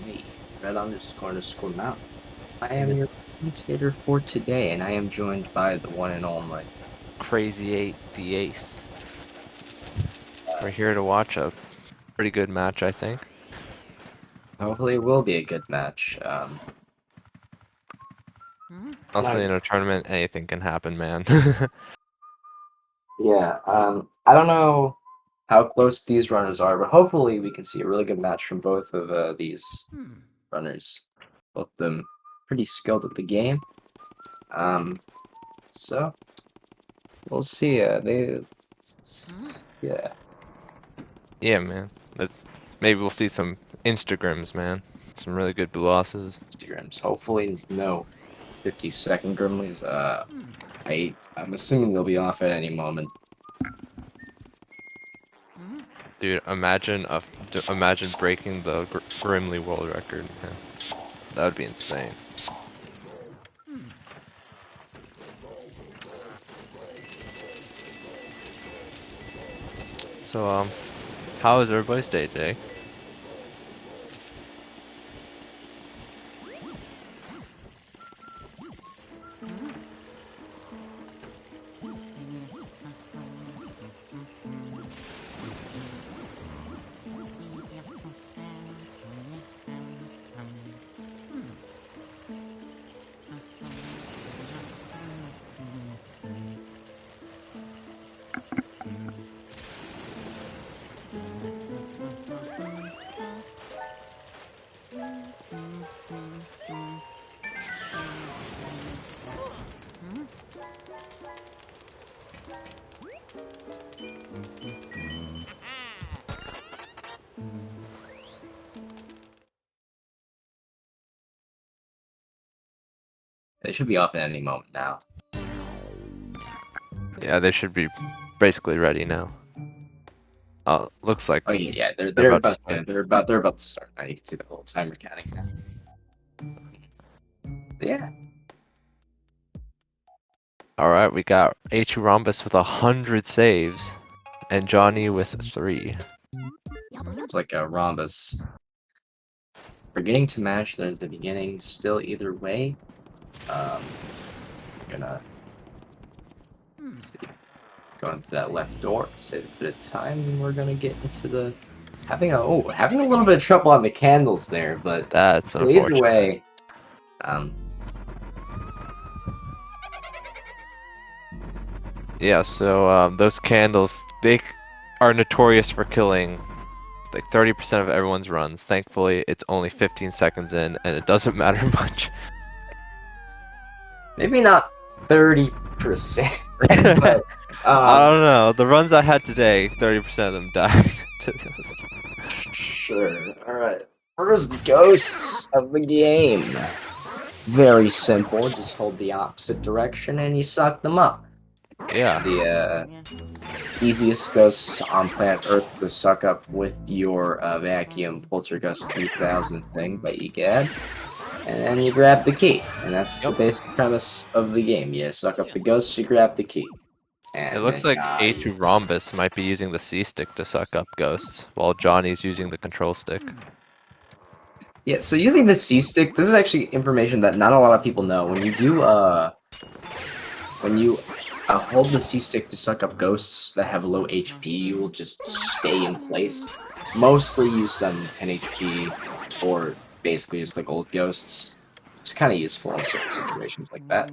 me, red__now. I am your commentator for today, and I am joined by the one and only Crazy 8 the Ace. We're here to watch a pretty good match, I think. Hopefully, it will be a good match. Honestly, in a tournament, anything can happen, man. Yeah. I don't know how close these runners are, but hopefully, we can see a really good match from both of these runners. Both of them pretty skilled at the game. So we'll see. Yeah. Yeah, man. Maybe we'll see some Instagrams, man. Some really good losses. Instagrams. Hopefully, no 50-second Grimleys. I'm assuming they'll be off at any moment. Dude, imagine breaking the Grimly world record, man. That would be insane. So, how was everybody's day today? They should be off at any moment now. Yeah, they should be basically ready now. Looks like Oh yeah, they're they're about to about start. they're about to start now. You can see the little timer counting now. But yeah. Alright, we got A2Rhombus with 100 saves, and Jawknee with 3. It's like a rhombus. Forgetting to match there at the beginning, still either way. Gonna see. Going through that left door, save a bit of time, and we're gonna get into the having a little bit of trouble on the candles there, but That's either unfortunate. way, Yeah, so those candles, they are notorious for killing like 30% of everyone's runs. Thankfully, it's only 15 seconds in, and it doesn't matter much. maybe not 30%, but I don't know. The runs I had today, 30% of them died to this. sure. All right. First ghosts of the game. Very simple. Just hold the opposite direction and you suck them up. Yeah. It's the easiest ghosts on planet Earth to suck up with your vacuum Poltergust 3000 thing, but you get. And then you grab the key, and that's the basic premise of the game. You suck up the ghosts, you grab the key. It And looks then, like A2Rhombus might be using the C stick to suck up ghosts, while Johnny's using the control stick. yeah, so using the C stick, this is actually information that not a lot of people know. When you do, when you hold the C stick to suck up ghosts that have low HP, you will just stay in place. Mostly used on 10 HP, or basically just like old ghosts. It's kind of useful in certain situations like that.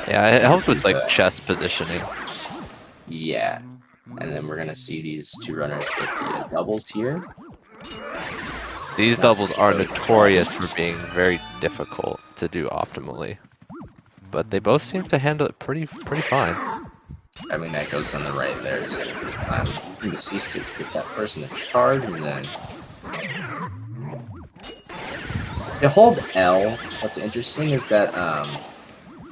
Yeah, it helps with like chest positioning. Yeah, and then we're gonna see these two runners get the doubles here. These doubles are notorious for being very difficult to do optimally, but they both seem to handle it pretty fine. I mean, that goes on the right there. So bring the C stick to get that person to charge, and then to hold L. What's interesting is that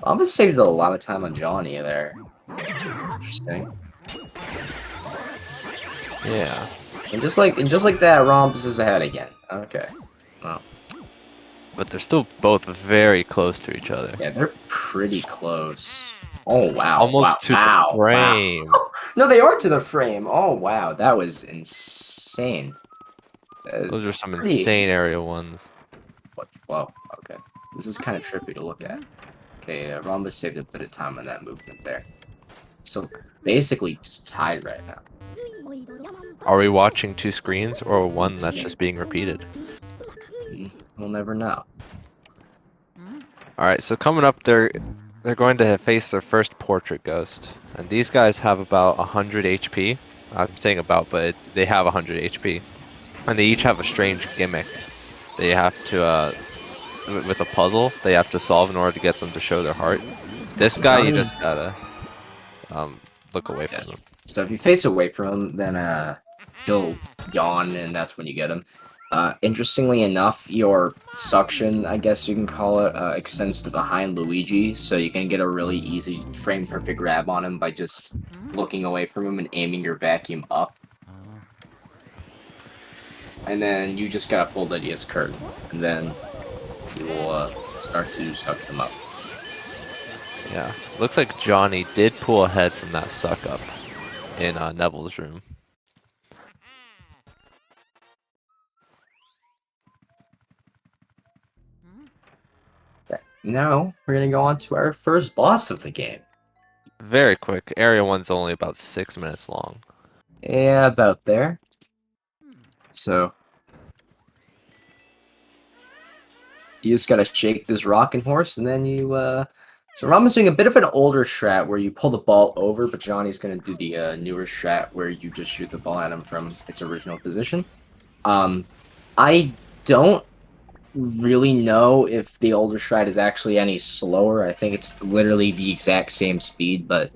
Bombas saves a lot of time on Jawknee there. Interesting. Yeah. And just like that, Rhombus is ahead again. Okay. Well. But they're still both very close to each other. Yeah, they're pretty close. Oh wow! Almost to the frame. No, they are to the frame. Oh wow, that was insane. Those are some Pretty. insane area ones. What? Whoa. Okay. This is kind of trippy to look at. Okay, Rhombus saved a bit of time on that movement there. So basically, just tied right now. Are we watching two screens or one that's just being repeated? We'll never know. Alright, so coming up, they're going to face their first portrait ghost. And these guys have about 100 HP. I'm saying about, but they have 100 HP. And they each have a strange gimmick. They have to, with a puzzle, they have to solve in order to get them to show their heart. This So guy, you Johnny- just gotta, look away from him. So if you face away from him, then he'll yawn, and that's when you get him. Interestingly enough, your suction, I guess you can call it, extends to behind Luigi, so you can get a really easy frame-perfect grab on him by just looking away from him and aiming your vacuum up. And then you just gotta pull the DS curtain, and then you will start to suck them up. Yeah, looks like Jawknee did pull ahead from that suck up in Neville's room. Now, we're gonna go on to our first boss of the game. Very quick. Area 1's only about 6 minutes long. Yeah, about there. So, you just gotta shake this rocking horse, and then you, So Rama's doing a bit of an older strat where you pull the ball over, but Johnny's gonna do the newer strat where you just shoot the ball at him from its original position. I don't really know if the older strat is actually any slower. I think it's literally the exact same speed, but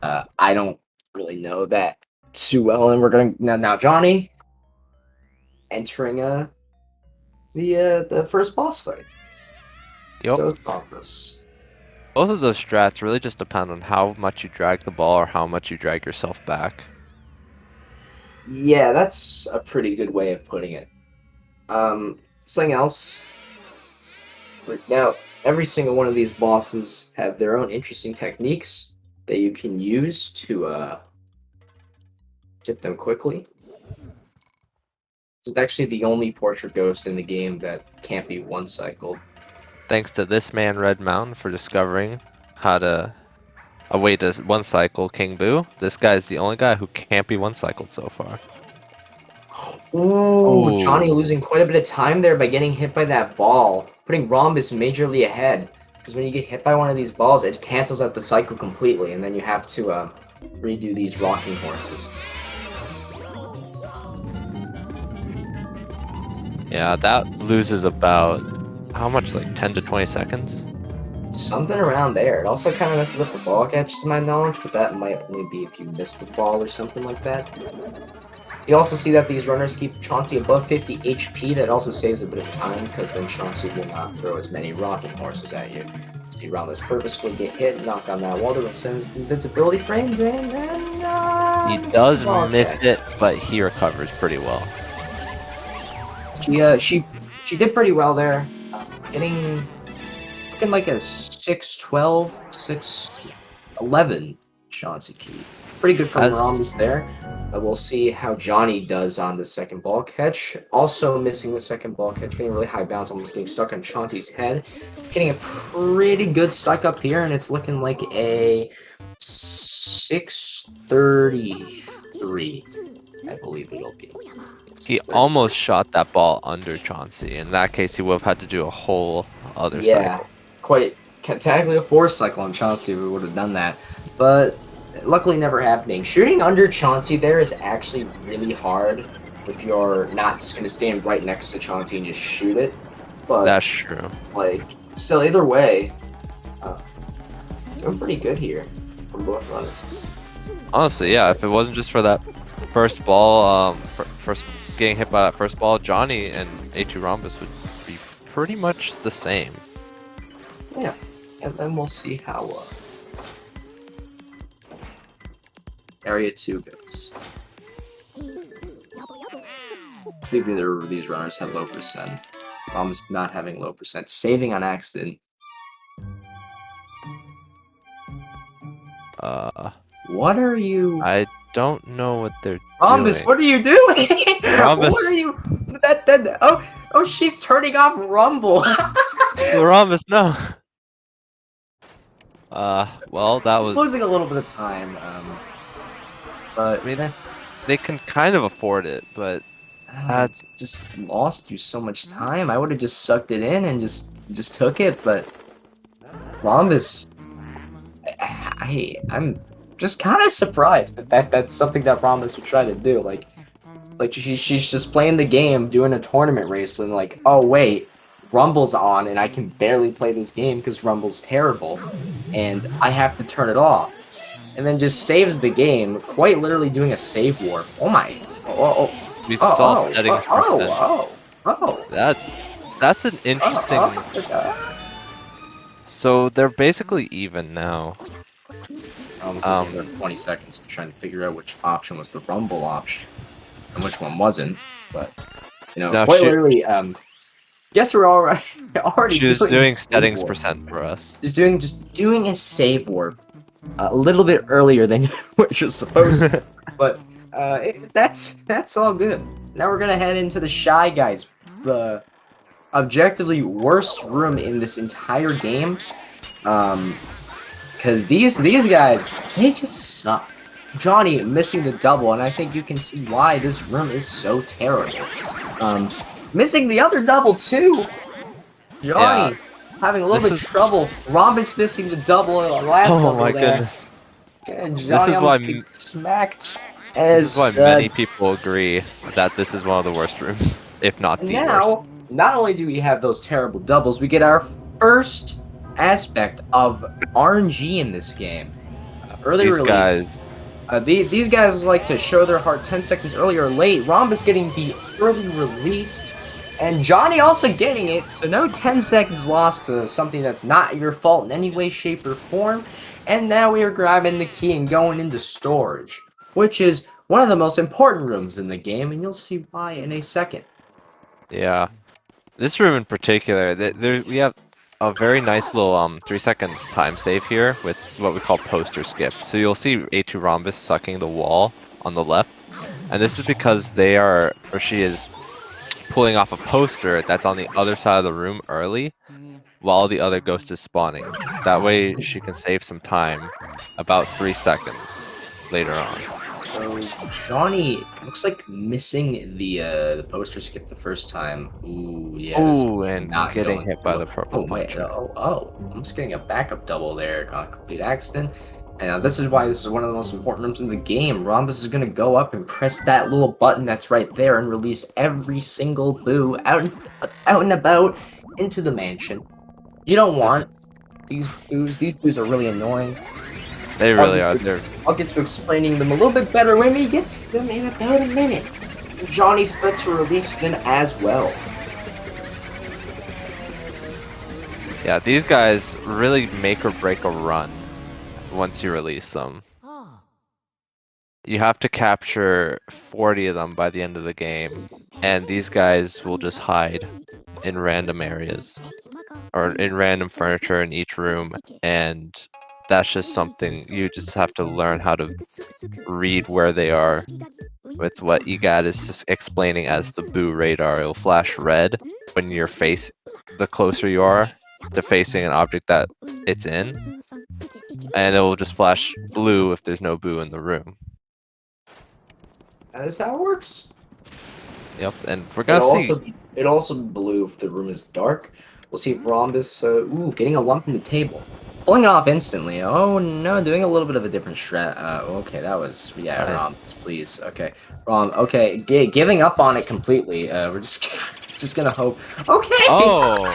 I don't really know that too well. And we're gonna now Johnny entering the first boss fight. Yep. So it's Jawknee. Both of those strats really just depend on how much you drag the ball or how much you drag yourself back. Yeah, that's a pretty good way of putting it. Something else. Now, every single one of these bosses have their own interesting techniques that you can use to get them quickly. This is actually the only portrait ghost in the game that can't be one-cycled. Thanks to this man, Red Mountain, for discovering how to a way to one-cycle King Boo. This guy's the only guy who can't be one-cycled so far. Ooh, Johnny losing quite a bit of time there by getting hit by that ball, putting Rhombus majorly ahead. Because when you get hit by one of these balls, it cancels out the cycle completely, and then you have to redo these rocking horses. Yeah, that loses about, how much, like 10 to 20 seconds? Something around there. It also kind of messes up the ball catch, to my knowledge, but that might only be if you miss the ball or something like that. You also see that these runners keep Chauncey above 50 HP. That also saves a bit of time, because then Chauncey will not throw as many rocking horses at you. See Rhombus purposefully get hit, knock on that wall to send invincibility frames, and then He does miss it, but he recovers pretty well. She did pretty well there, looking like a 6'12", 6'11" Chauncey key. Pretty good from Rhombus there. We'll see how Johnny does on the second ball catch. Also missing the second ball catch, getting really high bounce, almost getting stuck on Chauncey's head. Getting a pretty good suck up here, and it's looking like a 633, I believe it'll be. He almost shot that ball under Chauncey. In that case, he would have had to do a whole other cycle. Quite technically a 4 cycle on Chauncey. We would have done that, but luckily never happening. Shooting under Chauncey there is actually really hard if you're not just going to stand right next to Chauncey and just shoot it. But that's true. Like, still, either way, doing pretty good here from both runners. Honestly, yeah. If it wasn't just for that first ball, first getting hit by that first ball, Jawknee and A2Rhombus would be pretty much the same. Yeah, and then we'll see how Area 2 goes. See if either of these runners have low percent. Rhombus not having low percent. Saving on accident. What are you... I don't know what they're Rhombus, doing. what are you doing? Rhombus. What are you... That Oh, she's turning off Rumble. A2Rhombus, no. Well, that was. Losing a little bit of time. But I mean, they can kind of afford it, but it's just lost you so much time. I would have just sucked it in and just took it, but Rhombus, I'm just kind of surprised that's something that Rhombus would try to do. Like she's just playing the game, doing a tournament race, and like, oh wait, Rumble's on, and I can barely play this game because Rumble's terrible, and I have to turn it off, and then just saves the game, quite literally doing a save warp. Oh my! we saw settings percent. Oh! That's an interesting. Oh. So they're basically even now. Almost under 20 seconds trying to figure out which option was the Rumble option and which one wasn't. But No, quite literally, guess we're already She was doing settings warp. percent for us. Just doing a save warp a little bit earlier than what you're supposed to. But that's all good. Now we're gonna head into the Shy Guys, the objectively worst room in this entire game. Because these guys, they just suck. Johnny missing the double, and I think you can see why this room is so terrible. Missing the other double too. Johnny having a little bit of trouble. Rhombus missing the double on the last double my there. Goodness. And This Johnny is why getting smacked. This is why many people agree that this is one of the worst rooms, if not the worst. Not only do we have those terrible doubles, we get our first aspect of RNG in this game. Early release. These guys like to show their heart 10 seconds early or late. Rhombus getting the early released, and Johnny also getting it, so no 10 seconds lost to something that's not your fault in any way, shape, or form. And now we are grabbing the key and going into storage, which is one of the most important rooms in the game, and you'll see why in a second. Yeah. This room in particular, we have a very nice little 3 seconds time save here with what we call poster skip. So you'll see A2Rhombus sucking the wall on the left, and this is because she is pulling off a poster that's on the other side of the room early while the other ghost is spawning. That way she can save some time, about 3 seconds later on. So Johnny looks like missing the poster skip the first time. Ooh, yeah. Ooh, and not getting hit by the purple. Oh wait, I'm just getting a backup double there on a complete accident. And this is why this is one of the most important rooms in the game. Rhombus is gonna go up and press that little button that's right there and release every single boo out and about into the mansion. You don't want these boos. These boos are really annoying. They really are. I'll get to explaining them a little bit better when we get to them in about a minute. Johnny's about to release them as well. Yeah, these guys really make or break a run once you release them. You have to capture 40 of them by the end of the game, and these guys will just hide in random areas or in random furniture in each room, and that's just something you just have to learn how to read where they are. With what EGAD is just explaining as the boo radar. It'll flash red when the closer you are to facing an object that it's in, and it will just flash blue if there's no boo in the room. That is how it works. Yep, and we're gonna see. It also blue if the room is dark. We'll see if Rhombus, getting a lump in the table. Pulling it off instantly. Oh no, doing a little bit of a different strat. Okay, that was, yeah, right. Rhombus, please. Okay, okay, giving up on it completely. We're just gonna hope. Okay! Oh!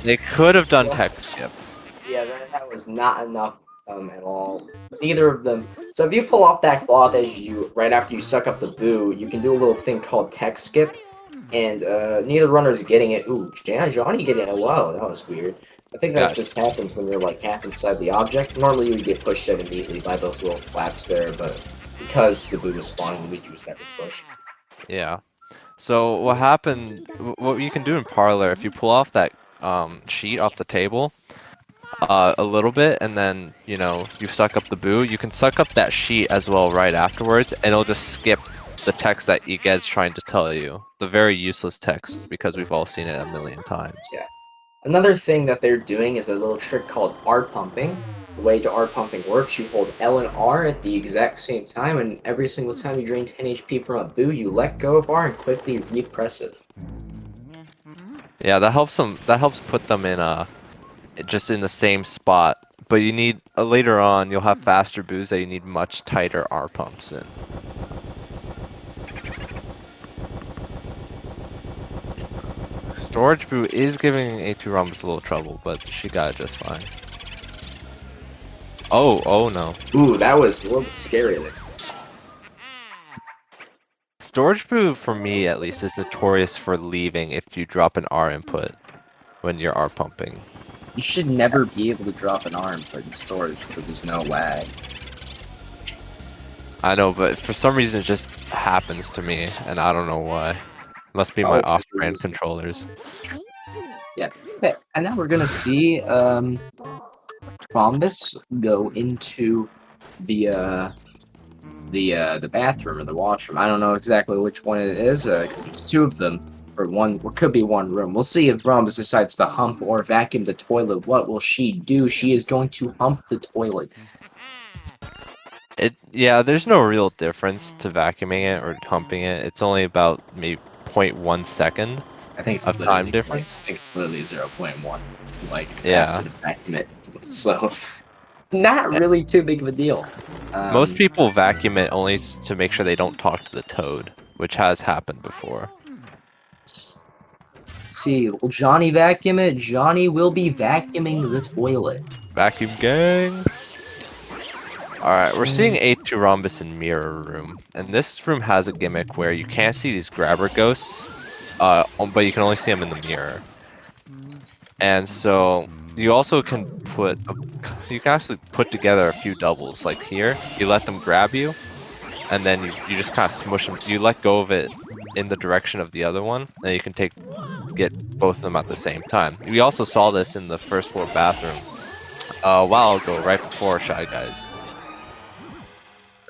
They could have done tech skip. Yeah, that was not enough at all. Neither of them. So if you pull off that cloth right after you suck up the boo, you can do a little thing called tech skip, and neither runner is getting it. Ooh, Johnny getting it. Wow, that was weird. I think that just happens when you're like half inside the object. Normally you would get pushed out immediately by those little flaps there, but because the boo was spawning, Luigi was never pushed. Yeah. So what happened? What you can do in Parlor, if you pull off that sheet off the table a little bit, and then you suck up the boo, you can suck up that sheet as well right afterwards, and it'll just skip the text that Eged's trying to tell you. The very useless text, because we've all seen it a million times. Yeah. Another thing that they're doing is a little trick called R pumping. The way to R pumping works, you hold L and R at the exact same time, and every single time you drain 10 HP from a boo, you let go of R and quickly repress it. Yeah, that helps them. That helps put them in just in the same spot. But you need later on, you'll have faster boos that you need much tighter R pumps in. Storage Boo is giving A2Rhombus a little trouble, but she got it just fine. Oh no. Ooh, that was a little bit scary. Storage Boo, for me at least, is notorious for leaving if you drop an R input when you're R pumping. You should never be able to drop an R input in storage because there's no lag. I know, but for some reason it just happens to me, and I don't know why. Must be my off-brand controllers. Yeah. Okay. And now we're gonna see Rhombus go into the bathroom or the washroom. I don't know exactly which one it is, because there's two of them for one, or could be one room. We'll see if Rhombus decides to hump or vacuum the toilet. What will she do? She is going to hump the toilet. Yeah, there's no real difference to vacuuming it or humping it. It's only about maybe 0.1 second I think it's of time difference. I think it's literally 0.1. Like, Yeah. faster to vacuum it. So, not really too big of a deal. Most people vacuum it only to make sure they don't talk to the toad, which has happened before. Let's see, will Johnny vacuum it? Johnny will be vacuuming the toilet. Vacuum gang! Alright, we're seeing A2Rhombus in Mirror Room, and this room has a gimmick where you can't see these grabber ghosts, but you can only see them in the mirror. And so, you also can you can actually put together a few doubles, like here, you let them grab you, and then you just kind of smush them, you let go of it in the direction of the other one, and you can get both of them at the same time. We also saw this in the first floor bathroom a while ago, right before Shy Guys.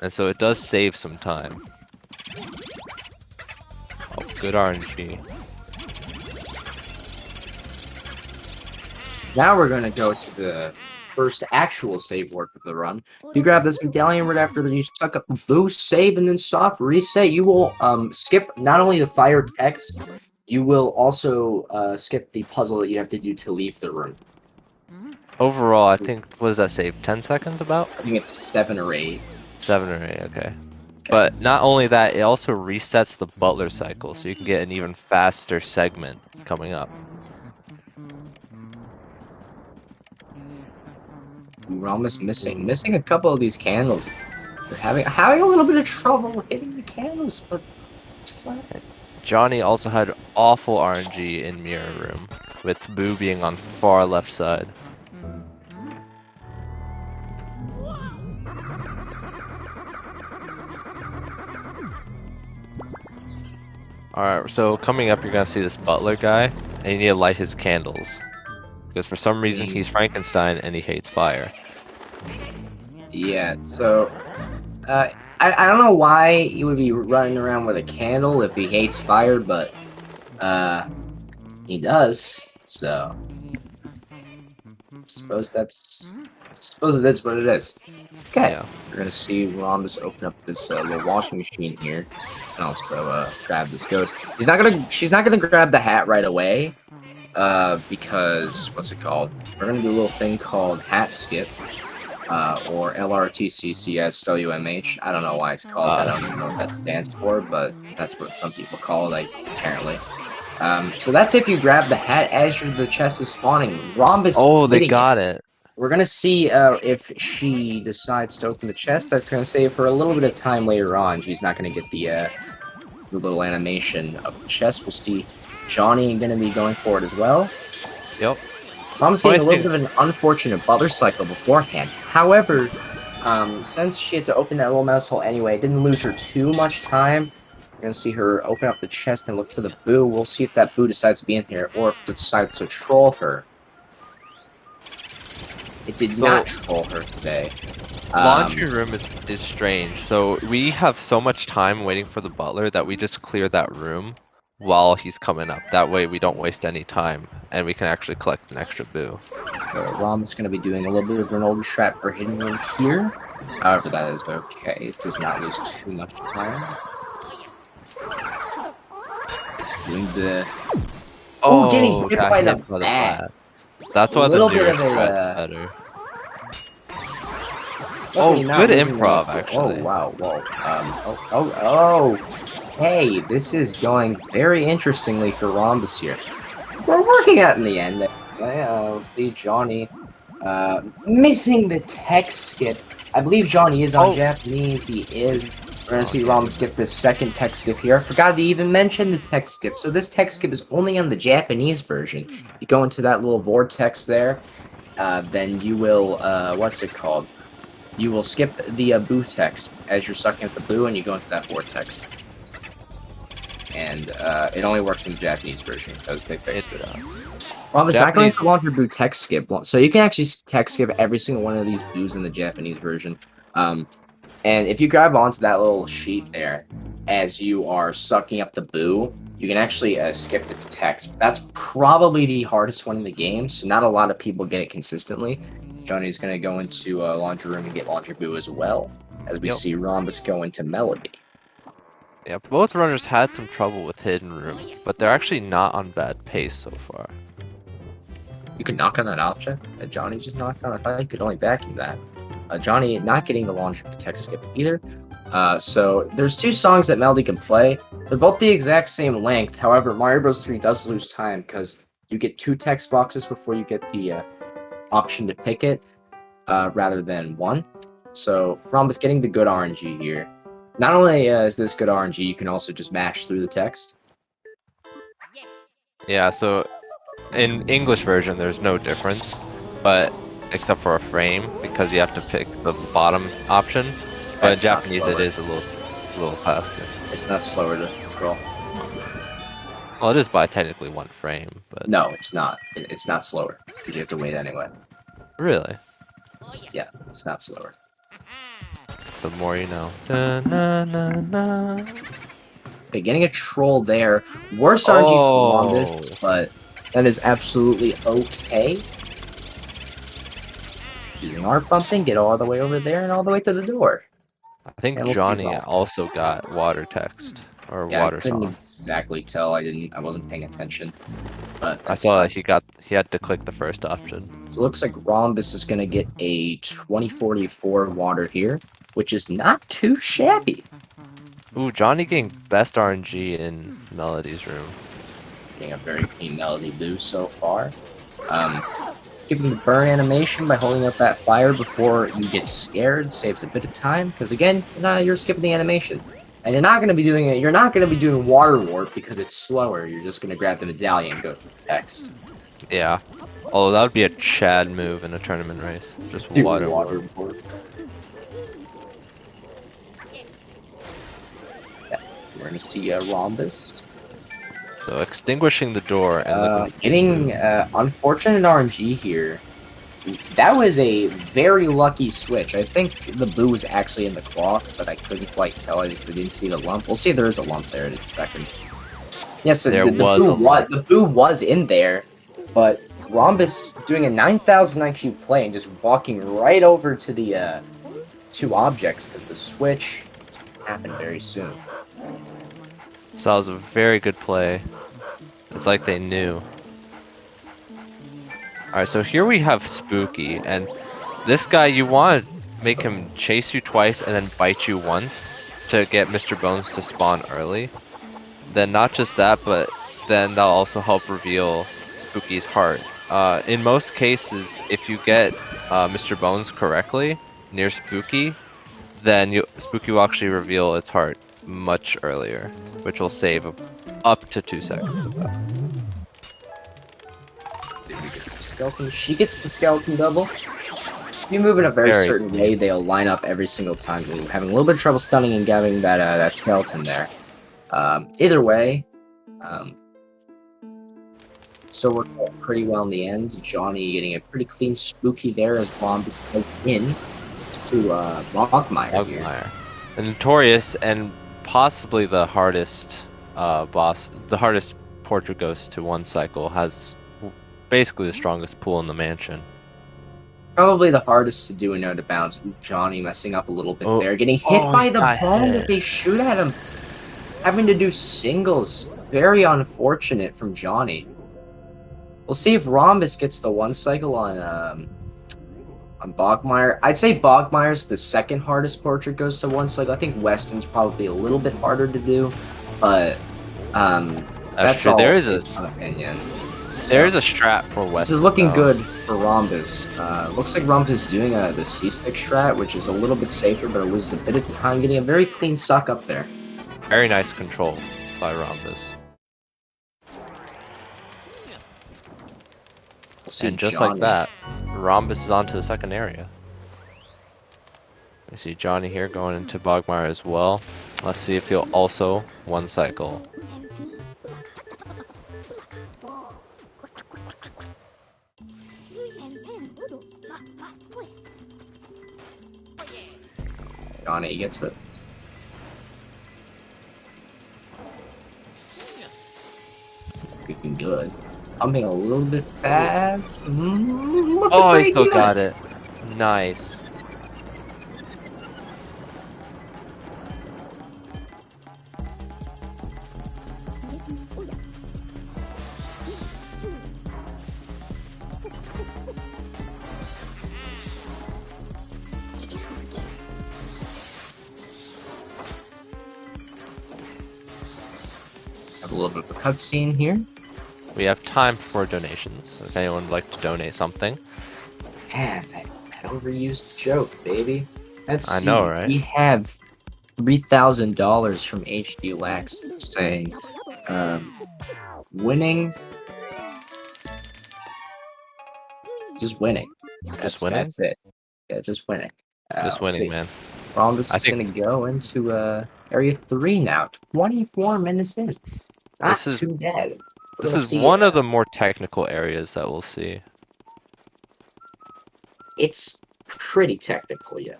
And so it does save some time. Oh, good RNG. Now we're going to go to the first actual save work of the run. You grab this medallion right after that, you suck up the boost, save, and then soft reset. You will skip not only the fire text, you will also skip the puzzle that you have to do to leave the room. Overall, I think, what does that save? 10 seconds about? I think it's 7 or 8. 7 or 8, okay. But not only that, it also resets the butler cycle, so you can get an even faster segment coming up. We're almost missing a couple of these candles. We're having a little bit of trouble hitting the candles, but it's fine. Johnny also had awful RNG in Mirror Room, with Boo being on far left side. Alright, so coming up you're gonna see this butler guy, and you need to light his candles. Because for some reason he's Frankenstein and he hates fire. Yeah, so I don't know why he would be running around with a candle if he hates fire, but he does, so suppose that's what it is. Okay, Yeah. we're gonna see Rhombus open up this little washing machine here, and also grab this ghost. She's not gonna grab the hat right away, because what's it called? We're gonna do a little thing called hat skip, or LRTCCSWMH. I don't know why it's called. I don't know what that stands for, but that's what some people call it, apparently. So that's if you grab the hat as the chest is spawning. Rhombus. Oh, they got it. We're gonna see if she decides to open the chest. That's gonna save her a little bit of time later on. She's not gonna get the little animation of the chest. We'll see Johnny gonna be going for it as well. Yep. Mom's getting a little bit of an unfortunate butler cycle beforehand. However, since she had to open that little mouse hole anyway, it didn't lose her too much time. We're gonna see her open up the chest and look for the boo. We'll see if that boo decides to be in here or if it decides to troll her. It did not troll her today. Laundry room is strange. So we have so much time waiting for the butler that we just clear that room while he's coming up. That way we don't waste any time and we can actually collect an extra boo. So Rom's going to be doing a little bit of an older strat for hidden room here. However, that is okay. It does not lose too much time. Doing the... Oh, getting hit got by hit the bat. That's A why the little bit nearest of a, strat's better. Luckily Oh, not good losing improv, any- actually. Oh, wow, whoa. Hey, this is going very interestingly for Rhombus here. We're working out in the end. Let's see, Jawknee missing the text skip. I believe Jawknee is on Oh. Japanese. He is. We're gonna see Okay. Rhombus get this second text skip here. I forgot to even mention the text skip. So this text skip is only on the Japanese version. You go into that little vortex there, then you will, what's it called? You will skip the boo text as you're sucking up the boo, and you go into that vortex. And it only works in the Japanese version because they fixed it up. Well, it's not going to launch your boo text skip, so you can actually text skip every single one of these boos in the Japanese version. And if you grab onto that little sheet there, as you are sucking up the boo, you can actually skip the text. That's probably the hardest one in the game, so not a lot of people get it consistently. Jawknee's going to go into laundry room and get laundry boo as well, as we see Rhombus go into melody. Yeah, both runners had some trouble with hidden room, but they're actually not on bad pace so far. You could knock on that object that Jawknee just knocked on. I thought you could only vacuum that. Jawknee not getting the launch text skip either. So there's two songs that Melody can play. They're both the exact same length. However, Mario Bros. 3 does lose time because you get 2 text boxes before you get the option to pick it, rather than 1. So Rhombus getting the good RNG here. Not only is this good RNG, you can also just mash through the text. Yeah, so in English version there's no difference, but except for a frame because you have to pick the bottom option. But in Japanese it is a little faster. It's not slower to control. Well, it is by technically 1 frame, but no, it's not. It's not slower because you have to wait anyway. Really? Yeah, it's not slower. The more you know. Da-na-na-na. Okay, getting a troll there. Worst RNG for Rhombus, but that is absolutely okay. Using art bumping, get all the way over there and all the way to the door. I think Jawknee also got water text or water song. I couldn't exactly tell. I wasn't paying attention. But I saw that he had to click the first option. So it looks like Rhombus is gonna get a 2044 water here, which is not too shabby. Ooh, Jawknee getting best RNG in Melody's room. Getting a very clean Melody boost so far. Skipping the burn animation by holding up that fire before you get scared saves a bit of time, because again, you're skipping the animation. And you're not going to be doing it. You're not going to be doing water warp because it's slower. You're just going to grab the medallion and go for the text. Yeah. Although that would be a Chad move in a tournament race. Just water warp. Yeah, we're going to see Rhombus. So extinguishing the door and getting unfortunate RNG here. That was a very lucky switch. I think the boo was actually in the cloth, but I couldn't quite tell. I just didn't see the lump. We'll see if there is a lump there in a second. Yes, so the boo was in there, but Rhombus doing a 9,000 IQ play and just walking right over to the 2 objects because the switch happened very soon. So that was a very good play. It's like they knew. Alright, so here we have Spooky, and this guy, you want to make him chase you twice and then bite you once to get Mr. Bones to spawn early. Then not just that, but then that'll also help reveal Spooky's heart. In most cases, if you get Mr. Bones correctly near Spooky, then Spooky will actually reveal its heart much earlier, which will save up to 2 seconds of that. Skeleton. She gets the skeleton double. If you move in a very certain way, they'll line up every single time. You're having a little bit of trouble stunning and grabbing that skeleton there. Either way, so we're pretty well in the end. Jawknee getting a pretty clean Spooky there as Rhombus is in. to Bogmire here. Jawknee. The notorious and possibly the hardest boss, the hardest portrait ghost to one cycle, has basically the strongest pool in the mansion. Probably the hardest to do in out of bounds. Ooh, Johnny messing up a little bit there, getting hit by he the got bomb hit. that they shoot at him. Having to do singles. Very unfortunate from Johnny. We'll see if Rhombus gets the one cycle on Bogmire. I'd say Bogmire's the second hardest portrait goes to one cycle. I think Weston's probably a little bit harder to do, but that's true. all There is based on opinion. There is a strat for Weston. This is looking though. good for Rhombus. Looks like Rhombus is doing the C-stick strat, which is a little bit safer, but it was a bit of time getting a very clean suck up there. Very nice control by Rhombus. And just like that, Rhombus is on to the second area. I see Johnny here going into Bogmire as well. Let's see if he'll also one cycle. Johnny gets it. Looking good. Pumping a little bit fast. Oh, he still got it. Nice. Have a little bit of a cutscene here. We have time for donations. If anyone would like to donate something. Man, that overused joke, baby. Let's see. I know, right? We have $3,000 from HD Lax saying, winning. Just winning. Just winning? That's it. Yeah, just winning. Just winning, man. Rhombus I is think- going to go into Area 3 now. 24 minutes in. Not This is- too bad. This We'll is see. one of the more technical areas that we'll see. It's pretty technical, yeah.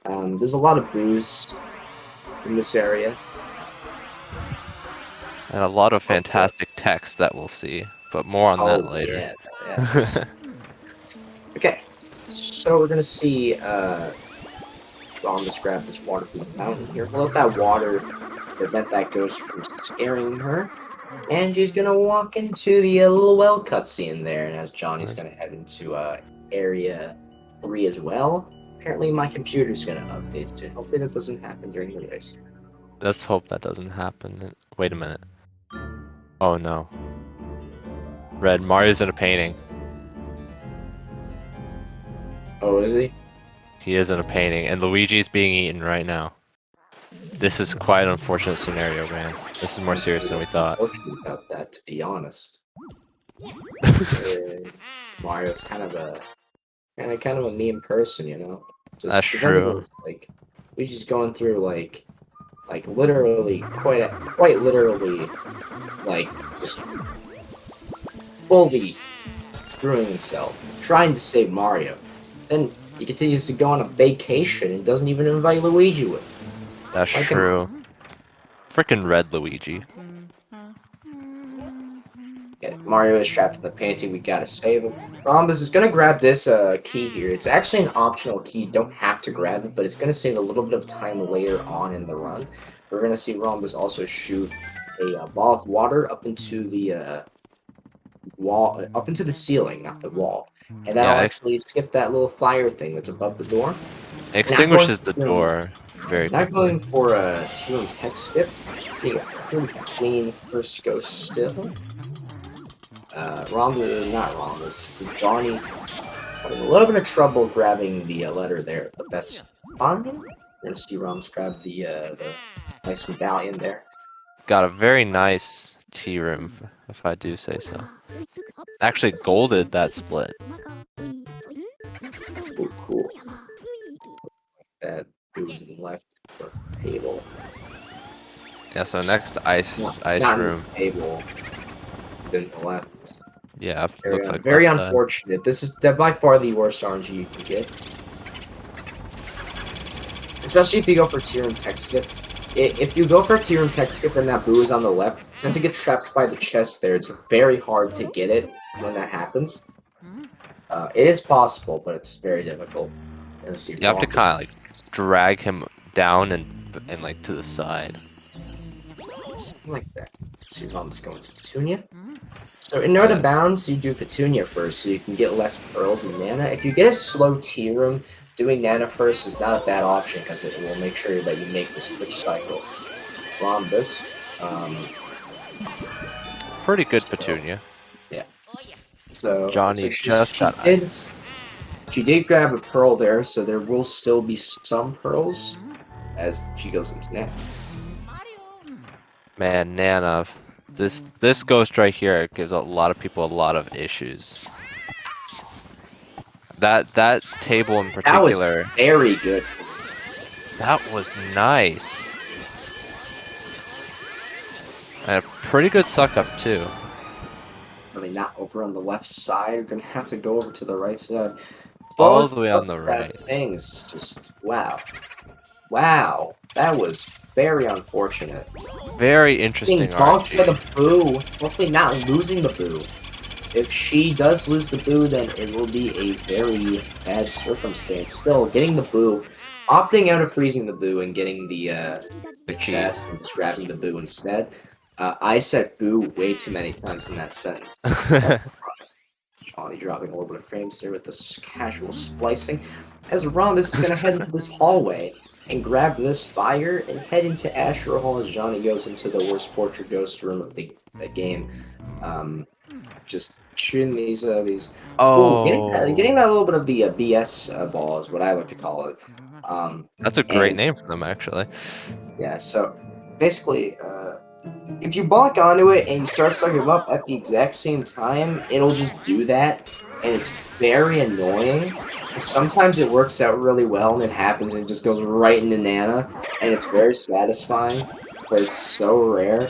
There's a lot of booze in this area. And a lot of fantastic text that we'll see. But more on that later. Yeah, yes. Okay, so we're gonna see Rhombus grab this water from the fountain here. We'll let that water prevent that ghost from scaring her. And she's gonna walk into the little well cutscene there, and as Johnny's gonna head into area 3 as well. Apparently my computer's gonna update soon. Hopefully that doesn't happen during the race. Let's hope that doesn't happen. Wait a minute. Oh no. Red, Mario's in a painting. Oh, is he? He is in a painting, and Luigi's being eaten right now. This is quite an unfortunate scenario, man. This is more serious than we thought. Unfortunate about that, to be honest. Mario's kind of a mean person, you know. Just That's true. Like, we're just going through like literally, quite literally, like just fully screwing himself, trying to save Mario. Then he continues to go on a vacation and doesn't even invite Luigi with him. That's Like true. Frickin' Red Luigi. Yeah, Mario is trapped in the painting. We gotta save him. Rhombus is gonna grab this key here. It's actually an optional key. Don't have to grab it, but it's gonna save a little bit of time later on in the run. We're gonna see Rhombus also shoot a ball of water up into the wall, up into the ceiling, not the wall, and that'll Yeah, actually skip that little fire thing that's above the door. Extinguishes the going to- door very Not quickly. going for a T-Room tech skip. Being a pretty clean first go still. Not Rhombus. Johnny having a little bit of trouble grabbing the letter there, but that's fine. We're gonna see Rhombus grab the nice medallion there. Got a very nice tea room, if I do say so. Actually golded that split. Ooh, cool. That moves to the left for table. Yeah, so next ice Not in this room. table. It's in the left. Yeah, Very, looks like very left side. unfortunate. This is by far the worst RNG you can get. especially if you go for tier room tech skip. If you go for a tier room tech skip and that boo is on the left, since it gets trapped by the chest there, it's very hard to get it when that happens. It is possible, but it's very difficult. Let's see, You have to kind of like drag him down and like to the side. Something like that. Let's see, Rhombus going to Petunia. So in order to bounce, you do Petunia first, so you can get less pearls and Nana. If you get a slow tier room, doing Nana first is not a bad option because it will make sure that you make the switch cycle. Rhombus. Pretty good Petunia. Yeah. So Jawknee just got ice. She did grab a pearl there, so there will still be some pearls as she goes into Nana. Man, Nana, this ghost right here gives a lot of people a lot of issues. That table in particular. That was very good. That was nice. And a pretty good suck up too. Really not over on the left side. You're gonna have to go over to the right side. All the way on the right. Things just wow. Wow. That was very unfortunate. Very interesting. Being bonked by the boo. Hopefully not losing the boo. If she does lose the boo, then it will be a very bad circumstance. Still, getting the boo, opting out of freezing the boo and getting the chest and just grabbing the boo instead. I said boo way too many times in that sentence. Jawknee dropping a little bit of frames there with this casual splicing. As Rhombus is going to head into this hallway and grab this fire and head into Astro Hall as Jawknee goes into the worst portrait ghost room of the game. Just shooting these oh, getting that little bit of the BS ball is what I like to call it. That's a great name for them, actually. Yeah, so basically, if you bonk onto it and you start sucking them up at the exact same time, it'll just do that, and it's very annoying. Sometimes it works out really well and it happens and it just goes right into Nana, and it's very satisfying, but it's so rare.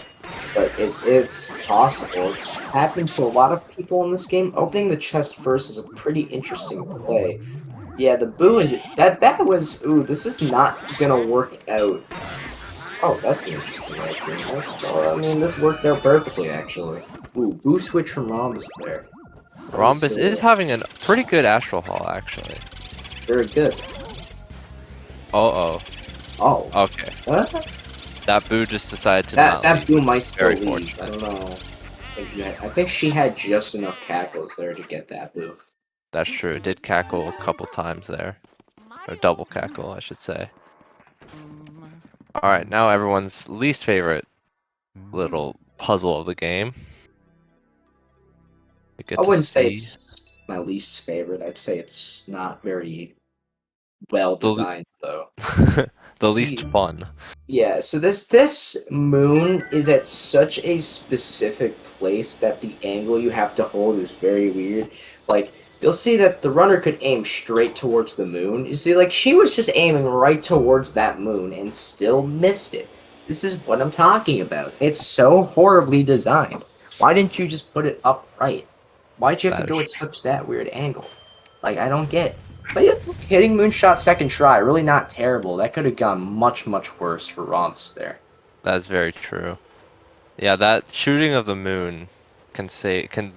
But it's possible. It's happened to a lot of people in this game. Opening the chest first is a pretty interesting play. Yeah, the boo is... That was... Ooh, this is not gonna work out. Oh, that's an interesting way of doing this. Well, I mean, this worked out perfectly, actually. Ooh, boo switch from Rhombus there. Rhombus is having a pretty good Astral Hall, actually. Very good. Oh. Okay. What? That boo just decided to that boo might still Very leave. fortunate. I don't know. I think she had just enough cackles there to get that boo. That's true. It did cackle a couple times there. Or double cackle, I should say. Alright, now everyone's least favorite little puzzle of the game. I wouldn't say it's my least favorite. I'd say it's not very well designed, though. The least fun. Yeah, so this moon is at such a specific place that the angle you have to hold is very weird. Like, you'll see that the runner could aim straight towards the moon. You see, like, she was just aiming right towards that moon and still missed it. This is what I'm talking about. It's so horribly designed. Why didn't you just put it upright? Why'd you have to go at such that weird angle? Like, I don't get it. But yeah, hitting Moonshot second try, really not terrible. That could have gone much, much worse for Rhombus there. That's very true. Yeah, that shooting of the moon can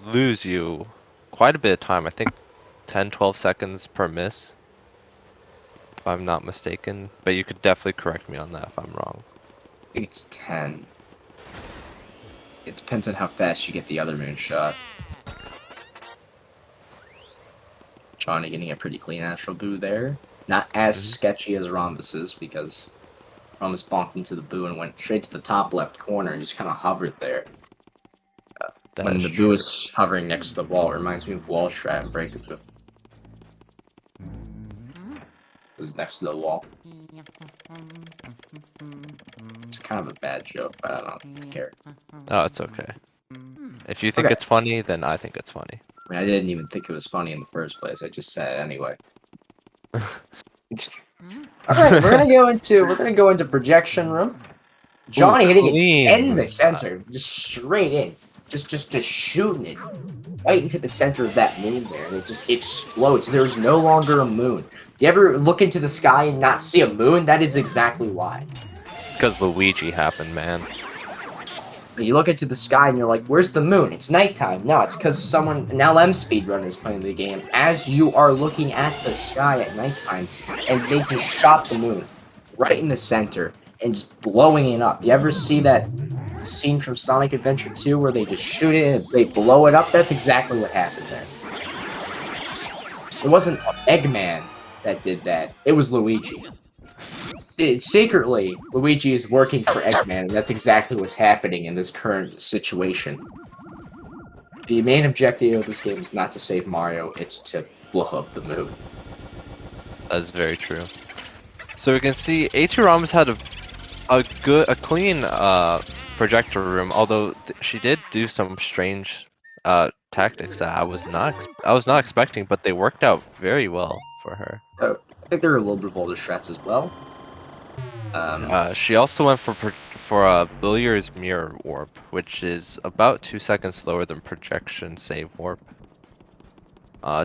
lose you quite a bit of time. I think 10-12 seconds per miss, if I'm not mistaken. But you could definitely correct me on that if I'm wrong. I think it's 10. It depends on how fast you get the other Moonshot. Jawknee getting a pretty clean Astral Boo there. Not as sketchy as Rhombus's, because Rhombus bonked into the boo and went straight to the top left corner and just kind of hovered there. When the boo is hovering next to the wall, it reminds me of Wall Strat and Break-A-Boo. It was next to the wall. It's kind of a bad joke, but I don't care. Oh, it's okay. If you think it's funny, then I think it's funny. I mean, I didn't even think it was funny in the first place. I just said it anyway. All right, we're gonna go into projection room. Jawknee hitting it in the center, just straight in, just shooting it. right into the center of that moon there, and it just explodes. There's no longer a moon. Do you ever look into the sky and not see a moon? That is exactly why. Because Luigi happened, man. You look into the sky and you're like, where's the moon? It's nighttime. No, it's because someone, an LM speedrunner is playing the game as you are looking at the sky at nighttime, and they just shot the moon right in the center and just blowing it up. You ever see that scene from Sonic Adventure 2 where they just shoot it and they blow it up? That's exactly what happened there. It wasn't Eggman that did that. It was Luigi. Secretly, Luigi is working for Eggman, and that's exactly what's happening in this current situation. The main objective of this game is not to save Mario, it's to blow up the moon. That's very true. So we can see A2Rhombus had a clean projector room, although she did do some strange tactics that I was not expecting, but they worked out very well for her. I think there are a little bit of older strats as well. She also went for a Billiards Mirror Warp, which is about 2 seconds slower than Projection Save Warp,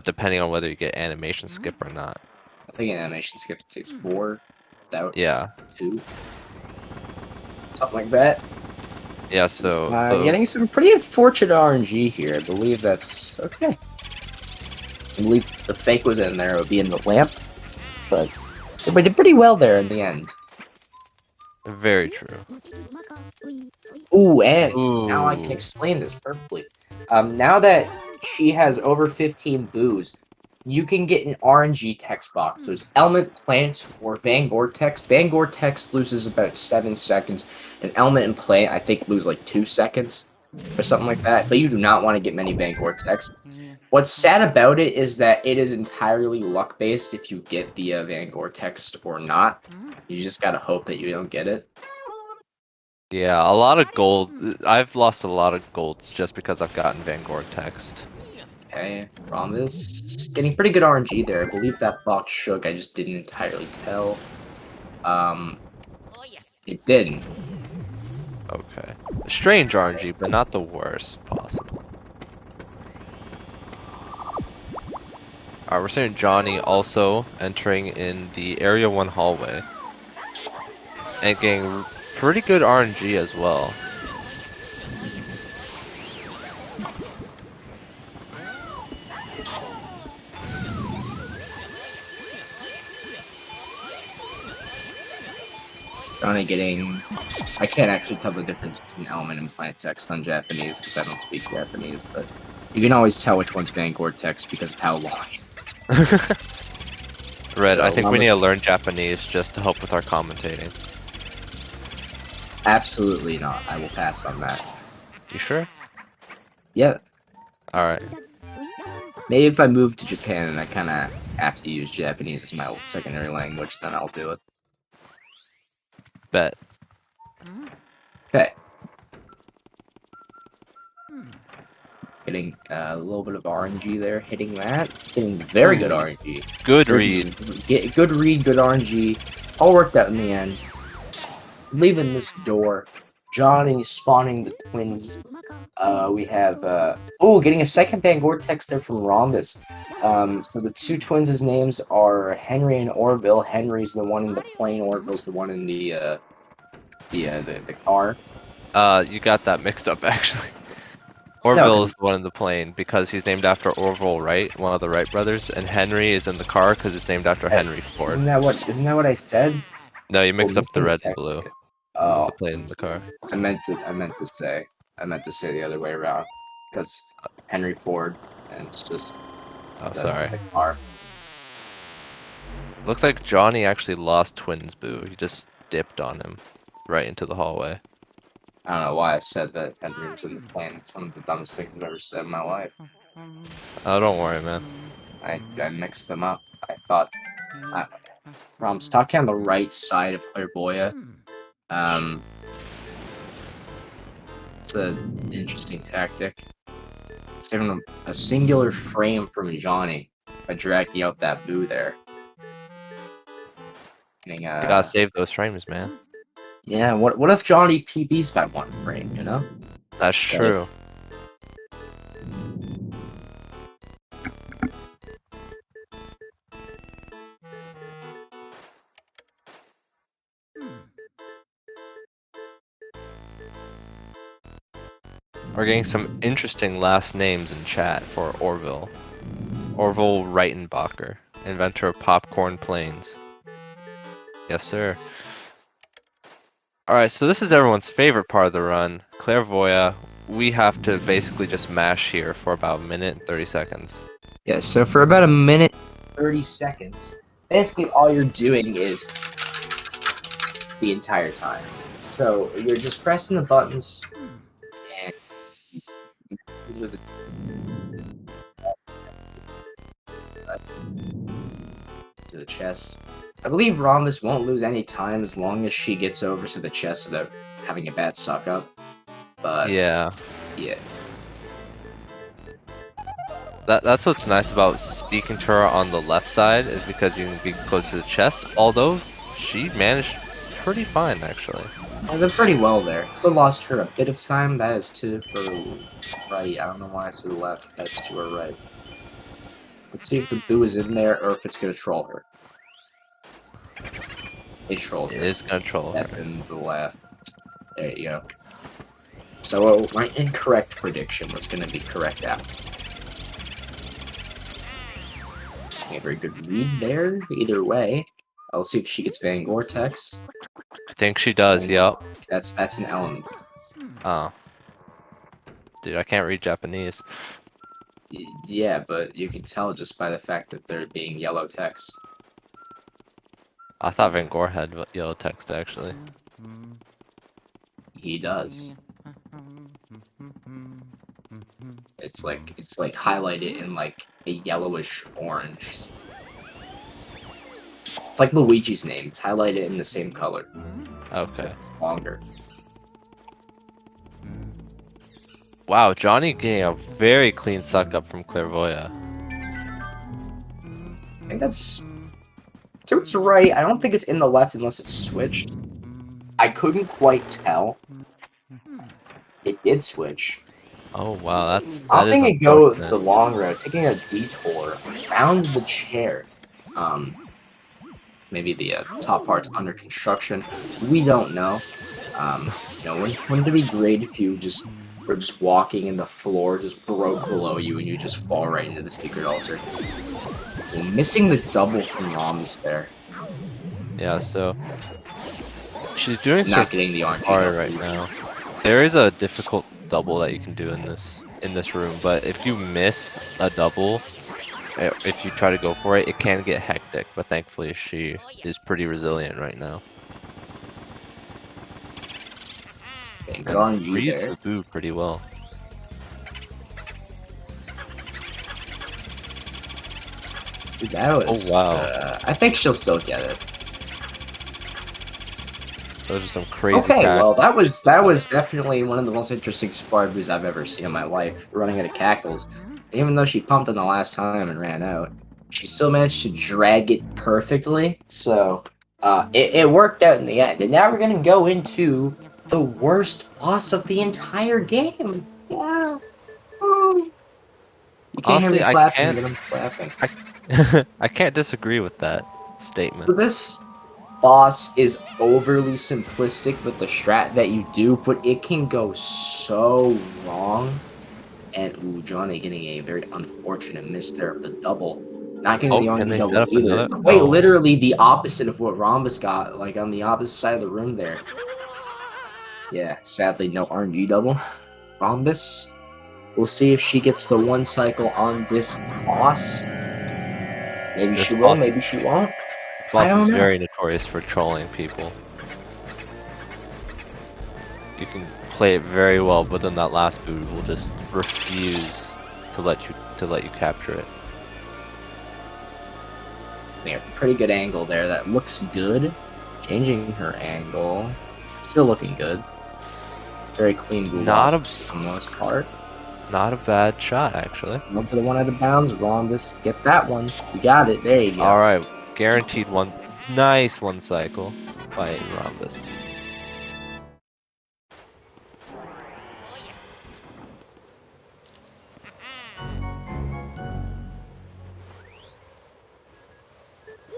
depending on whether you get Animation Skip or not. I think an animation skip takes 4, without Yeah. 2. Something like that. Yeah, so... Getting some pretty unfortunate RNG here. I believe that's okay. I believe the fake was in there, it would be in the lamp. But we did pretty well there in the end. Very true. Ooh, and now I can explain this perfectly. Now that she has over 15 boos, you can get an RNG text box. There's Element, Plant, or Vanguard text. Vanguard text loses about 7 seconds, and Element and Plant, I think, lose like 2 seconds, or something like that. But you do not want to get many Vanguard texts. What's sad about it is that it is entirely luck-based if you get the Vanguard text or not. You just gotta hope that you don't get it. Yeah, a lot of gold. I've lost a lot of golds just because I've gotten Vanguard text. Okay, Rhombus. Getting pretty good RNG there. I believe that box shook, I just didn't entirely tell. It didn't. Okay. Strange RNG, but not the worst possible. Alright, we're seeing Jawknee also entering in the Area 1 hallway. And getting pretty good RNG as well. Jawknee getting... I can't actually tell the difference between Element and Plant text on Japanese because I don't speak Japanese, but you can always tell which one's Vanguard text because of how long it is. Red, So, I think we need to learn Japanese just to help with our commentating. Absolutely not. I will pass on that. You sure? Yeah. Alright. Maybe if I move to Japan and I kind of have to use Japanese as my secondary language, then I'll do it. Bet. Okay. Getting a little bit of RNG there, hitting that. Getting very good RNG. Good read. Good read, good RNG. All worked out in the end. Leaving this door. Jawknee spawning the twins. We have, getting a second Vanguard text there from Rhombus. So the two twins' names are Henry and Orville. Henry's the one in the plane, Orville's the one in the car. You got that mixed up actually. Orville is the one in the plane because he's named after Orville Wright, one of the Wright brothers, and Henry is in the car because it's named after Henry Ford. Isn't that what I said? No, you mixed up the red and blue. Oh, The plane in the car. I meant to say the other way around because Henry Ford and it's just Oh, sorry. the car. Looks like Jawknee actually lost Twins Boo. He just dipped on him right into the hallway. I don't know why I said that Henry was in the plane. It's one of the dumbest things I've ever said in my life. Oh, don't worry, man. I mixed them up. I thought Rom's talking on the right side of Clairvoya. It's an interesting tactic. Saving a singular frame from Jawknee by dragging out that boo there. Getting, You gotta save those frames, man. yeah, what if Jawknee PBs by one frame, you know? That's true. We're getting some interesting last names in chat for Orville. Orville Reitenbacher, inventor of popcorn planes. Yes, sir. Alright, so this is everyone's favorite part of the run. Clairvoya, we have to basically just mash here for about a minute and 30 seconds. Yeah, so for about a minute 30 seconds, basically all you're doing is the entire time. So you're just pressing the buttons and to the chest. I believe Rhombus won't lose any time as long as she gets over to the chest without having a bad suck up. But Yeah. yeah. That's what's nice about speaking to her on the left side, is because you can be close to the chest, although she managed pretty fine actually. They're pretty well there. So lost her a bit of time. That is to her right. I don't know why I said left. That's to her right. Let's see if the boo is in there or if it's gonna troll her. It trolled her. It is gonna troll her. That's in the left. There you go. So my incorrect prediction was gonna be correct after. A very good read there. Either way, I'll see if she gets Van Gore-Tex. I think she does, yep. That's an element. Oh. Dude, I can't read Japanese. Yeah, but you can tell just by the fact that they're being yellow text. I thought Van Gore had yellow text actually. He does. It's like highlighted in like a yellowish orange. It's like Luigi's name. It's highlighted in the same color. Okay. It's longer. Wow, Johnny getting a very clean suck up from Clairvoya. I think that's... So it's right. I don't think it's in the left unless it's switched. I couldn't quite tell. It did switch. Oh wow, that I'm is thinking go unfortunate. the long road, taking a detour around the chair. Maybe the top part's under construction. We don't know. You know, wouldn't it be great if you just were just walking and the floor just broke below you and you just fall right into the secret altar? We're missing the double from Rhombus there. Yeah, so she's doing Not so getting the orange hard right now. There is a difficult double that you can do in this room, but if you miss a double, if you try to go for it, it can get hectic. But thankfully, she is pretty resilient right now. Okay, good on G Reads there. the boo pretty well. That was, Oh wow, I think she'll still get it. those are some crazy. Okay, cactus. well that was definitely one of the most interesting Safari I've ever seen in my life, running out of cactus. Even though she pumped on the last time and ran out, she still managed to drag it perfectly. So it worked out in the end. And now we're gonna go into the worst boss of the entire game. Yeah. Woo. You can't Honestly, hear me I clapping, can't. but I'm clapping. I can't disagree with that statement. So this boss is overly simplistic with the strat that you do, but it can go so wrong. And ooh, Johnny getting a very unfortunate miss there of the double. Not getting the can RNG they set double up either. another? Quite Oh. literally the opposite of what Rhombus got, like on the opposite side of the room there. Yeah, sadly no RNG double. Rhombus. We'll see if she gets the one cycle on this boss. Maybe This she will, boss maybe she won't. Boss don't is know. very notorious for trolling people. You can play it very well, but then that last boot will just refuse to let you capture it. Yeah, pretty good angle there. That looks good. Changing her angle. Still looking good. Very clean blue Not loss for the most part. Not a bad shot, actually. One for the one out of bounds. Rhombus. Get that one. You got it. There you go. Alright, guaranteed one. Nice one cycle by Rhombus.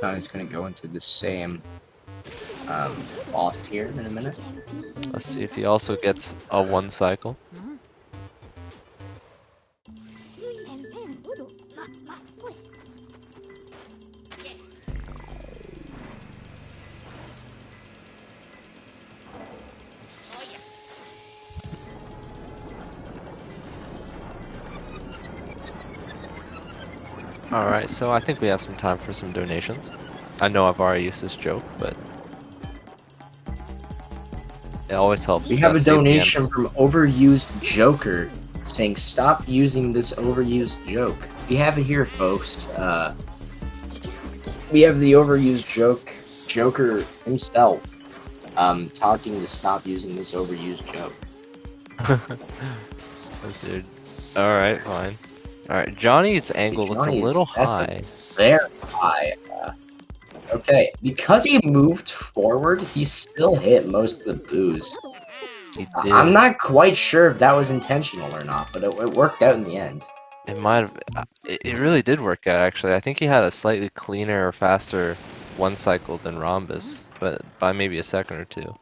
I'm just going to go into the same boss here in a minute. Let's see if he also gets a one cycle. Alright, so I think we have some time for some donations. I know I've already used this joke, but it always helps. We You have gotta a save the donation from Overused Joker saying, "Stop using this overused joke." We have it here, folks. We have the overused Joker himself, talking to stop using this overused joke. Dude. Alright, fine. Alright, Johnny's angle looks a Johnny is little high. very high. Okay, because he moved forward, he still hit most of the booze. He I'm did. not quite sure if that was intentional or not, but it worked out in the end. It might have. It really did work out, actually. I think he had a slightly cleaner, faster one cycle than Rhombus, but by maybe a second or two.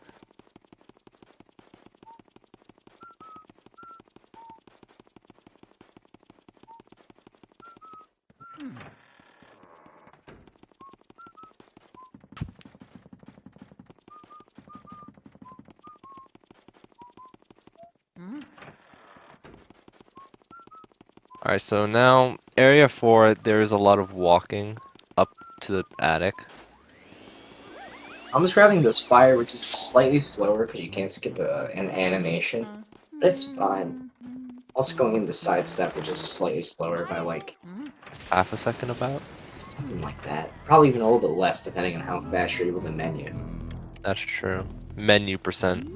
Alright, so now, area 4, there is a lot of walking up to the attic. I'm just grabbing this fire, which is slightly slower because you can't skip an animation. But it's fine. Also going into sidestep, which is slightly slower by like Half a second about? something like that. Probably even a little bit less, depending on how fast you're able to menu. That's true. Menu percent.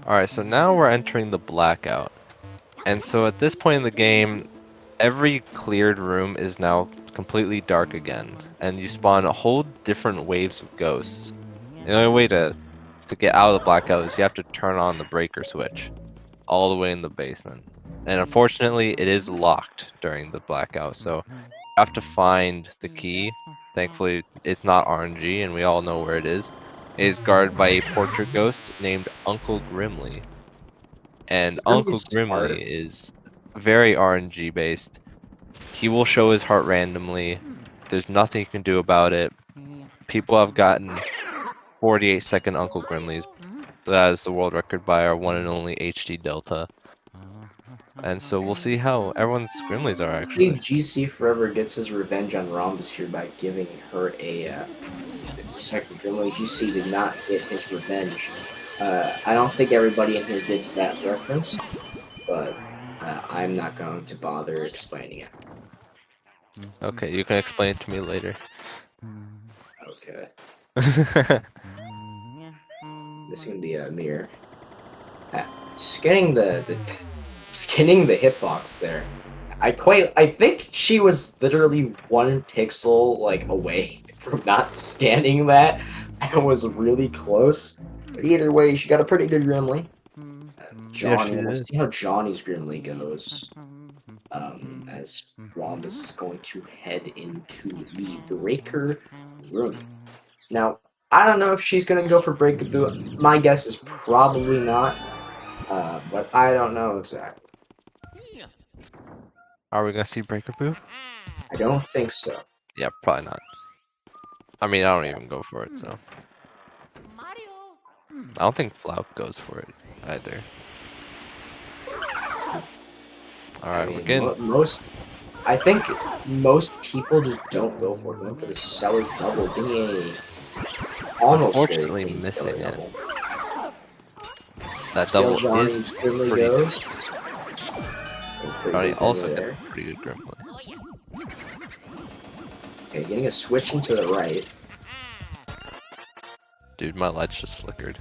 Alright, so now we're entering the blackout. And so at this point in the game, every cleared room is now completely dark again. And you spawn a whole different waves of ghosts. The only way to get out of the blackout is you have to turn on the breaker switch. All the way in the basement. And unfortunately, it is locked during the blackout, so you have to find the key. Thankfully, it's not RNG, and we all know where it is. It is guarded by a portrait ghost named Uncle Grimly. And Really Uncle smart. Grimly is very RNG based. He will show his heart randomly. There's nothing you can do about it. People have gotten 48-second Uncle Grimleys. That is the world record by our one and only HD Delta. And so we'll see how everyone's Grimleys are Steve actually. GC Forever gets his revenge on Rhombus here by giving her a second Grimly. GC did not get his revenge. I don't think everybody in here gets that reference, but I'm not going to bother explaining it. Okay, you can explain it to me later. Okay. Missing the mirror. Scanning the scanning the hitbox there. I think she was literally 1 pixel like away from not scanning that and was really close. But either way, she got a pretty good Grimly. Johnny, Yeah, we'll see how Johnny's Grimly goes. As Rhombus is going to head into the breaker room. Now, I don't know if she's going to go for Breakaboo. My guess is probably not, but I don't know exactly. Are we gonna see Breakaboo? I don't think so. Yeah, probably not. I mean, I don't even go for it, so. I don't think Flout goes for it either. Alright, we're getting. I think most people just don't go for it. Going for the stellar double, getting a almost Unfortunately very clean missing stellar it. double. That See how double Johnny's is Grimly pretty goes. Johnny also Grimly gets there. a pretty good Grimly. Okay, getting a switch into the right. Dude, my lights just flickered.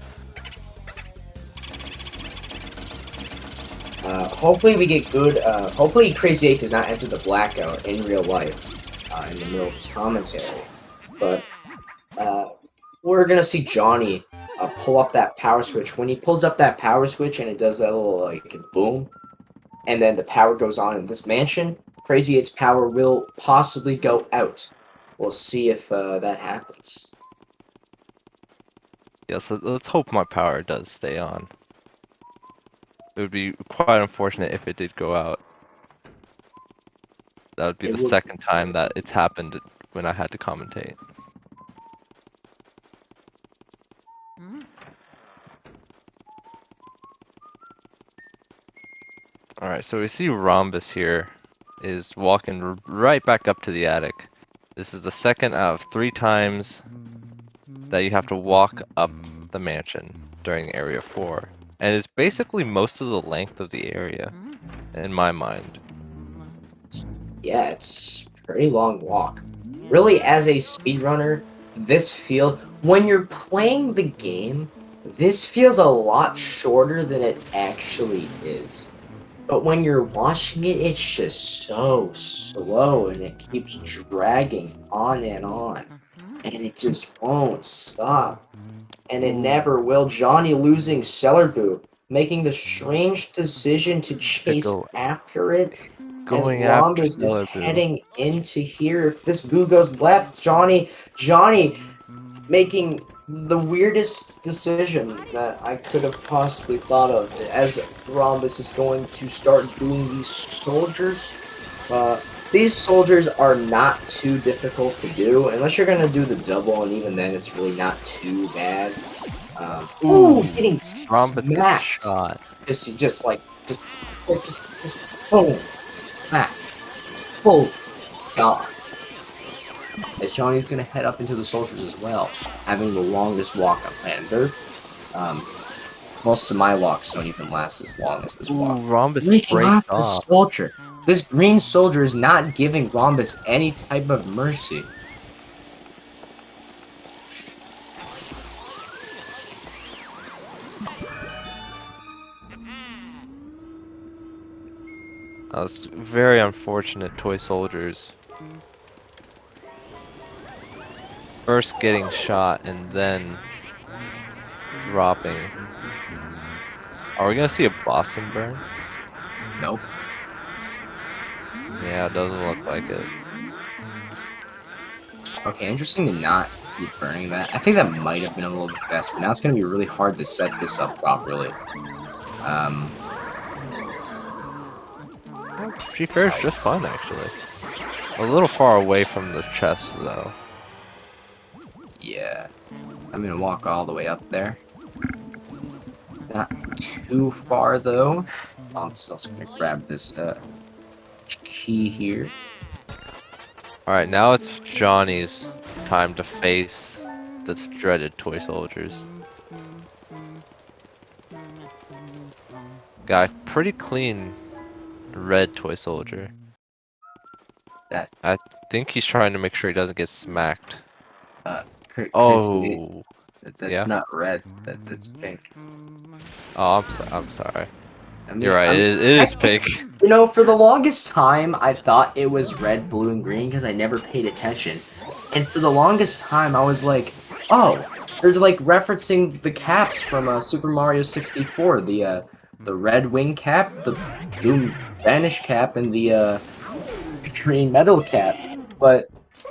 Hopefully we get good, hopefully Crazy 8 does not enter the blackout in real life. in the middle of his commentary. But we're gonna see Jawknee pull up that power switch. When he pulls up that power switch and it does that little like boom, and then the power goes on in this mansion, Crazy 8's power will possibly go out. We'll see if that happens. Yeah, so let's hope my power does stay on. It would be quite unfortunate if it did go out. That would be It the would- second time that it's happened when I had to commentate. Alright, so we see Rhombus here is walking right back up to the attic. This is the second out of 3 times that you have to walk up the mansion during Area 4. And it's basically most of the length of the area, in my mind. Yeah, it's a pretty long walk. Really, as a speedrunner, when you're playing the game, this feels a lot shorter than it actually is. But when you're watching it, it's just so slow and it keeps dragging on. And it just won't stop. And it never will. Jawknee losing Cellar Boo, making the strange decision to chase go after it as going after Rhombus is Stellar Boo. heading into here. If this Boo goes left, Jawknee making the weirdest decision that I could have possibly thought of, as Rhombus is going to start doing these soldiers. These soldiers are not too difficult to do, unless you're going to do the double, and even then it's really not too bad. Getting Rhombus gets smacked. shot. Just boom, smack. Oh, God. As Jawknee's going to head up into the soldiers as well, having the longest walk on planet Earth. Most of my walks don't even last as long as this walk. Rhombus Breaking breaks off the off. soldier. This green soldier is not giving Rhombus any type of mercy. That was very unfortunate, toy soldiers. First getting shot and then dropping. Are we gonna see a Boston burn? Nope. Yeah, it doesn't look like it. Okay, interesting to not be burning that. I think that might have been a little bit fast, but now it's going to be really hard to set this up properly. She fares just fine, actually. A little far away from the chest, though. Yeah. I'm going to walk all the way up there. Not too far, though. I'm just also going to grab this key here. Alright, now it's Johnny's time to face the dreaded toy soldiers. Got a pretty clean red toy soldier. I think he's trying to make sure he doesn't get smacked. Oh, That's yeah? not red. That's pink. Oh, I'm sorry. I mean, You're right. It is pink. You know, for the longest time, I thought it was red, blue, and green because I never paid attention. And for the longest time, I was like, oh, they're like referencing the caps from Super Mario 64. The red wing cap, the blue Spanish cap, and the green metal cap. But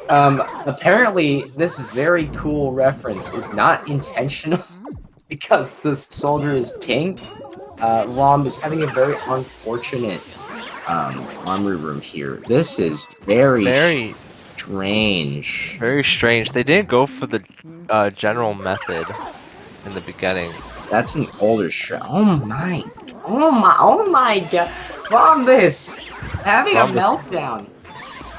apparently, this very cool reference is not intentional because the soldier is pink. Rom is having a very unfortunate armory room here. This is very strange. Very strange. They didn't go for the general method in the beginning. That's an older shot. Oh my god. Rom, this having a meltdown.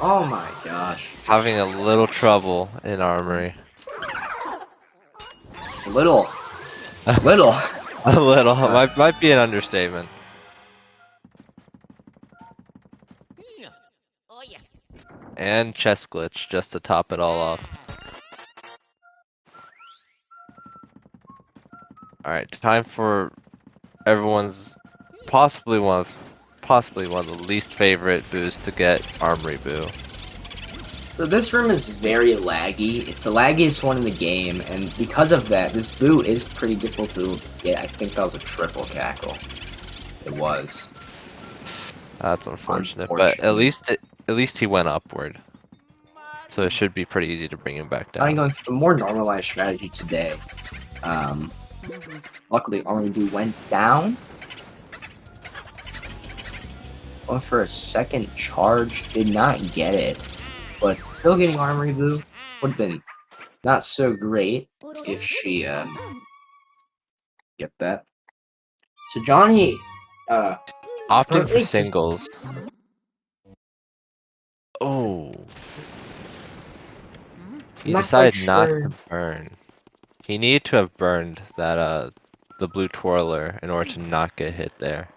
Oh my gosh. Having a little trouble in armory. Little. A little. Might be an understatement. And chest glitch just to top it all off. Alright, time for everyone's possibly one of the least favorite boos to get Armory Boo. So this room is very laggy. It's the laggiest one in the game, and because of that, this boo is pretty difficult to get. I think that was a triple cackle. It was. That's unfortunate, but at least he went upward. So it should be pretty easy to bring him back I'm down. going for a more normalized strategy today. Luckily, Army Boo went down. Going for a second charge, did not get it, but still getting Armory Boo would have been not so great if she get that. So Johnny Opting for currently just- singles. Oh. He Not decided quite not sure. to burn. He needed to have burned that the blue twirler in order to not get hit there.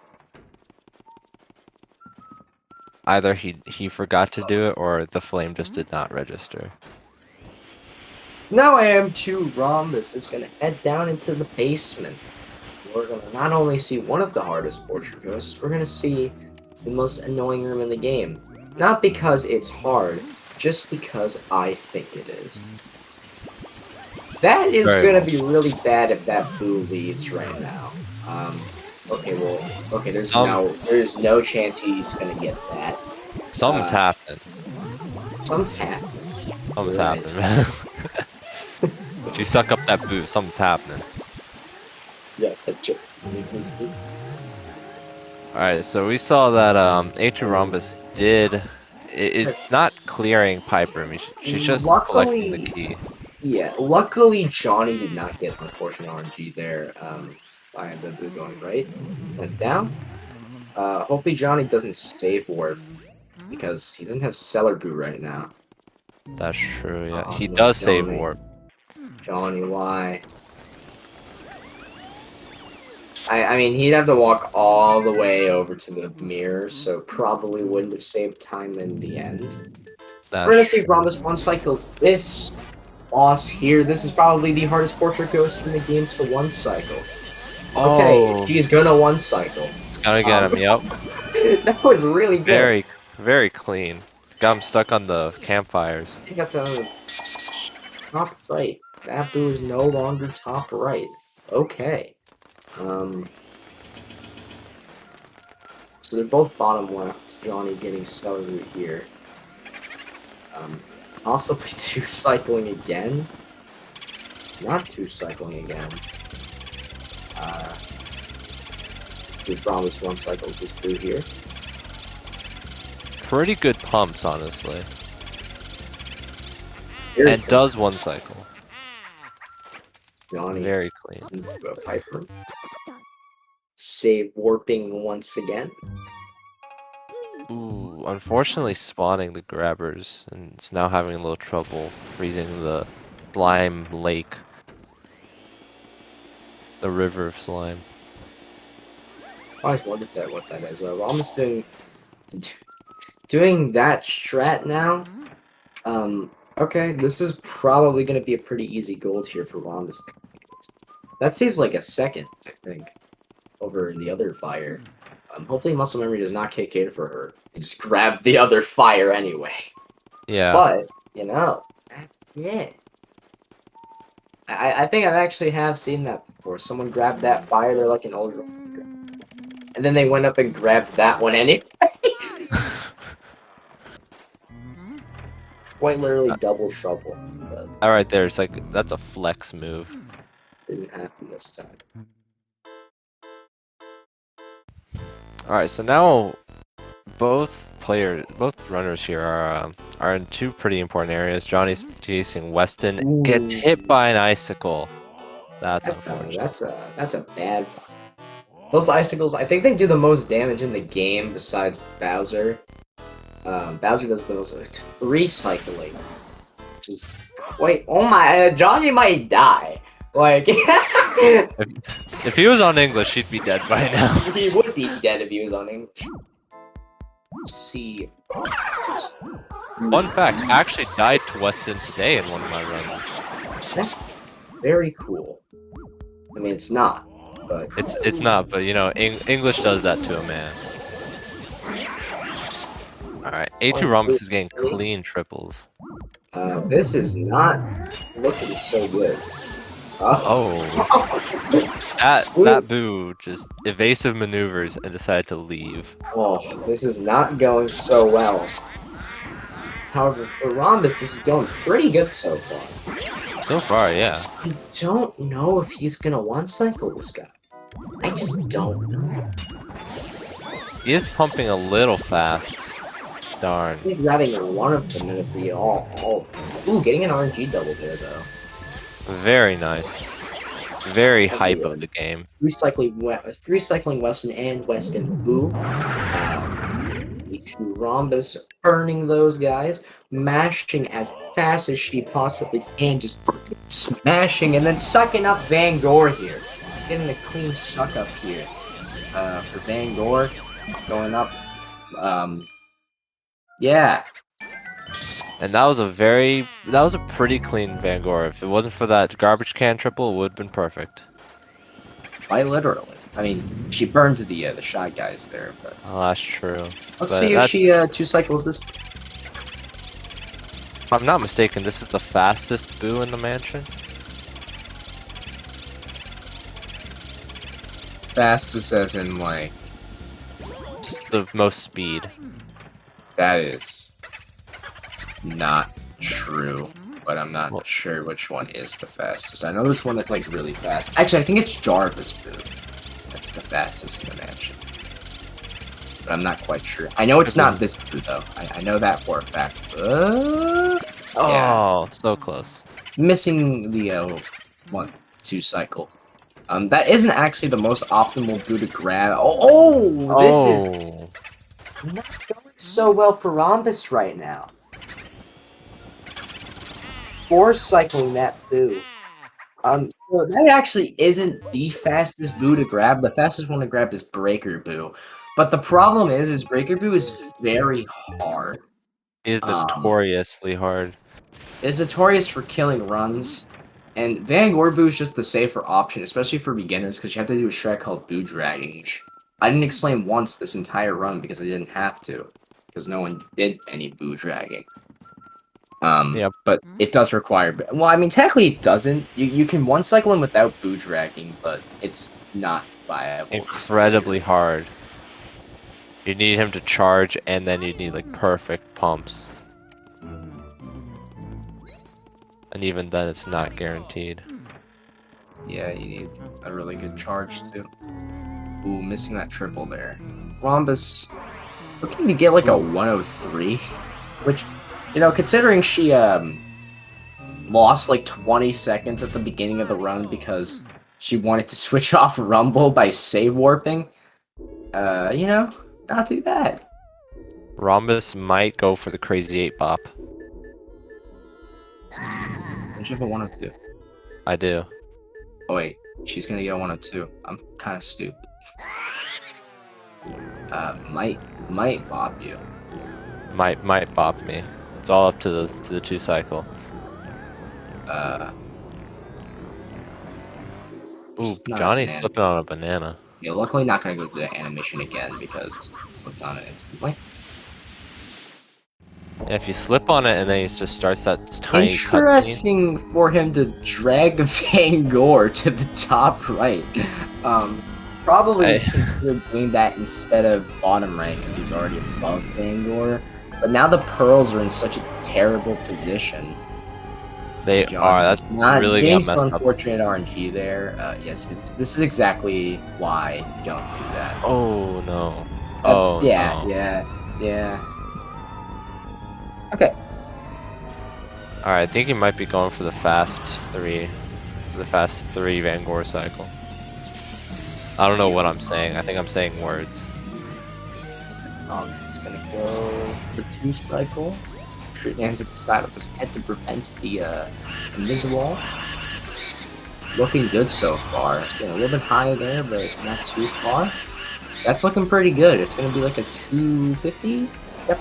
Either he forgot to do it or the flame just did not register. Now A2Rhombus is gonna head down into the basement. We're gonna not only see one of the hardest portrait ghosts, we're gonna see the most annoying room in the game. Not because it's hard, just because I think it is. That is Very gonna well. be really bad if that boo leaves right now. Okay, well, okay, there's no chance he's gonna get that. Something's happened. Something's happening. Something's Right. happening, man. If you suck up that boot, something's happening. Yeah, that joke makes sense. Alright, so we saw that A2Rhombus is not clearing Piper. I mean, she's just collecting the key. Yeah, luckily Johnny did not get unfortunate RNG there. By the boo going right, went down. Hopefully Johnny doesn't save warp because he doesn't have Cellar Boo right now. That's true, yeah. Oh, He no, does save Johnny. warp. Johnny, why? I mean, he'd have to walk all the way over to the mirror, so probably wouldn't have saved time in the end. That's We're gonna see Rhombus one cycles this boss here. This is probably the hardest portrait ghost in the game to one cycle. Okay, Oh, she's gonna one cycle. it's gonna get him, yep. That was really good. Very, very clean. Got him stuck on the campfires. I think that's a top right. That boo is no longer top right. Okay. So they're both bottom left. Johnny getting Stellar Root here. Possibly two cycling again. Not two cycling again. We promise one cycles this boo here. Pretty good pumps, honestly. Very And good. does one cycle. Johnny Very clean. into a Piper. Save warping once again. Ooh, unfortunately spawning the grabbers, and it's now having a little trouble freezing the slime lake. The river of slime. I always wondered what that is. Rhombus doing that strat now. Okay, this is probably going to be a pretty easy gold here for Rhombus. That saves like a second, I think, over the other fire. Hopefully Muscle Memory does not kick in for her. And just grab the other fire anyway. Yeah. But, you know, yeah. I think I've actually have seen that before. Someone grabbed that fire, they're like an old... And then they went up and grabbed that one anyway. Quite literally double shovel. But Alright, there's like, that's a flex move. didn't happen this time. Alright, so now both runners here are in two pretty important areas. Johnny's chasing Weston, gets hit by an icicle. That's unfortunate. That's a bad. Those icicles, I think they do the most damage in the game besides Bowser. Bowser does the most recycling, which is quite. Oh my! Johnny might die. Like, If he was on English, he'd be dead by now. he would be dead if he was on English. Let's see. Fun fact, I actually died to Weston today in one of my runs. That's very cool. I mean, it's not, but It's not, but you know, English does that to a man. Alright, A2Rhombus is getting clean triples. This is not looking so good. Oh, that boo just evasive maneuvers and decided to leave. Oh, this is not going so well. However, for Rhombus, this is going pretty good so far. So far, yeah. I don't know if he's gonna one-cycle this guy. I just don't know. He is pumping a little fast. Darn. He's grabbing one of them and it'd be all. Ooh, getting an RNG double there, though. Very nice. Very That'd hype be of good. the game. Recycling Weston and Weston. Boo. A2Rhombus burning those guys, mashing as fast as she possibly can, just smashing and then sucking up Van Gore here. Getting a clean suck up here for Van Gore. Going up. Yeah. And that was a pretty clean Van Gore. If it wasn't for that garbage can triple, it would have been perfect. Quite literally. I mean, she burned the shy guys there, but Oh, that's true. let's see if she two cycles this. If I'm not mistaken, this is the fastest boo in the mansion. Fastest as in like It's the most speed. that is not true, but I'm not sure which one is the fastest. I know there's one that's like really fast. Actually, I think it's Jarvis Boo. That's the fastest in the mansion. But I'm not quite sure. I know it's not this Boo though. I know that for a fact. Oh, so close. Missing the 1-2 cycle. That isn't actually the most optimal Boo to grab. This is not going so well for Rhombus right now. 4 cycling that Boo. So that actually isn't the fastest Boo to grab. The fastest one to grab is Breaker Boo. But the problem is Breaker Boo is very hard. It is notoriously hard. It's notorious for killing runs. And Van Gore Boo is just the safer option, especially for beginners, because you have to do a strat called Boo Dragging, which I didn't explain once this entire run because I didn't have to. Because no one did any Boo Dragging. Yep. But it does require. Well, I mean, technically it doesn't. You can one cycle him without Boo Dragging, but it's not viable. Incredibly hard. You need him to charge, and then you need like perfect pumps. And even then, it's not guaranteed. Yeah, you need a really good charge too. Ooh, missing that triple there. Rhombus looking to get like a 103, which, you know, considering she lost like 20 seconds at the beginning of the run because she wanted to switch off Rumble by save warping, you know, not too bad. Rhombus might go for the crazy 8 bop. Don't you have a 102? I do. Oh wait, she's gonna get a 102. I'm kind of stupid. Might bop you. Might bop me. It's all up to the 2 cycle. Ooh, Not Johnny's a banana. slipping on a banana. Yeah, luckily not gonna go through the animation again because I slipped on it instantly. Yeah, if you slip on it and then he just starts that tiny cutscene. Interesting for him to drag Van Gore to the top right. Probably considered doing that instead of bottom right because he was already above Van Gore. But now the pearls are in such a terrible position. They are. That's really gonna mess up. Unfortunate RNG there. Yes, this is exactly why you don't do that. Oh no. Oh yeah, no. yeah. Okay. Alright, I think he might be going for the fast 3. The fast 3 Van Gore cycle. I don't know what I'm saying. I think I'm saying words. He's gonna go for the 2 cycle. Shoot hands at the side of his head to prevent the invisible. Looking good so far. It's getting a little bit high there, but not too far. That's looking pretty good. It's gonna be like a 250. Yep.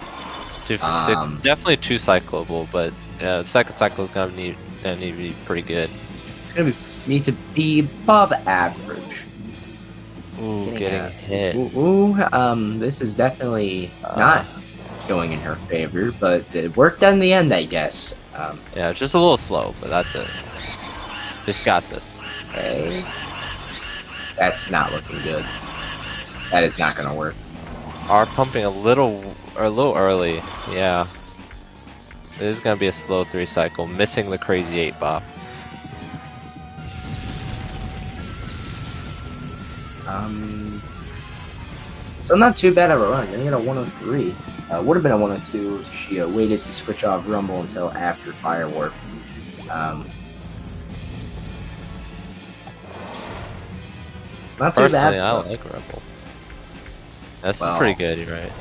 Definitely 2 cyclable, but the second cycle is gonna need to be pretty good. Need to be above average. Ooh, getting hit. This is definitely going in her favor, but it worked in the end, I guess. Yeah, just a little slow, but that's it. Just got this. Okay. That's not looking good. That is not gonna work. Are pumping a little early. Yeah. This is gonna be a slow 3 cycle, missing the crazy 8 bop. So not too bad of a run. Getting it a 103. Would have been a 102 if she waited to switch off Rumble until after Fire Warp. Not too Personally, bad. I like Rumble. That's Well, pretty good, you're right.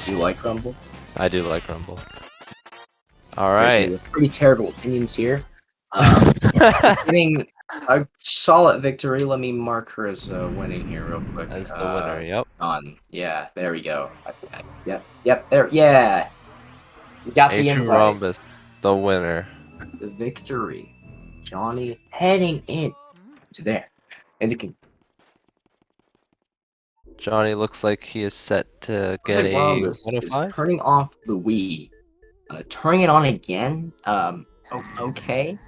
You like Rumble? I do like Rumble. Seriously, Alright. with pretty terrible opinions here. Getting a solid victory. Let me mark her as winning here real quick. As the winner, yep. Yeah, there we go. Yep, there. Yeah. We got the invite. A2Rhombus, the winner. The victory. Jawknee heading in to there. And it can Jawknee looks like he is set to get a Rhombus is 105. turning off the Wii. Turning it on again. Okay.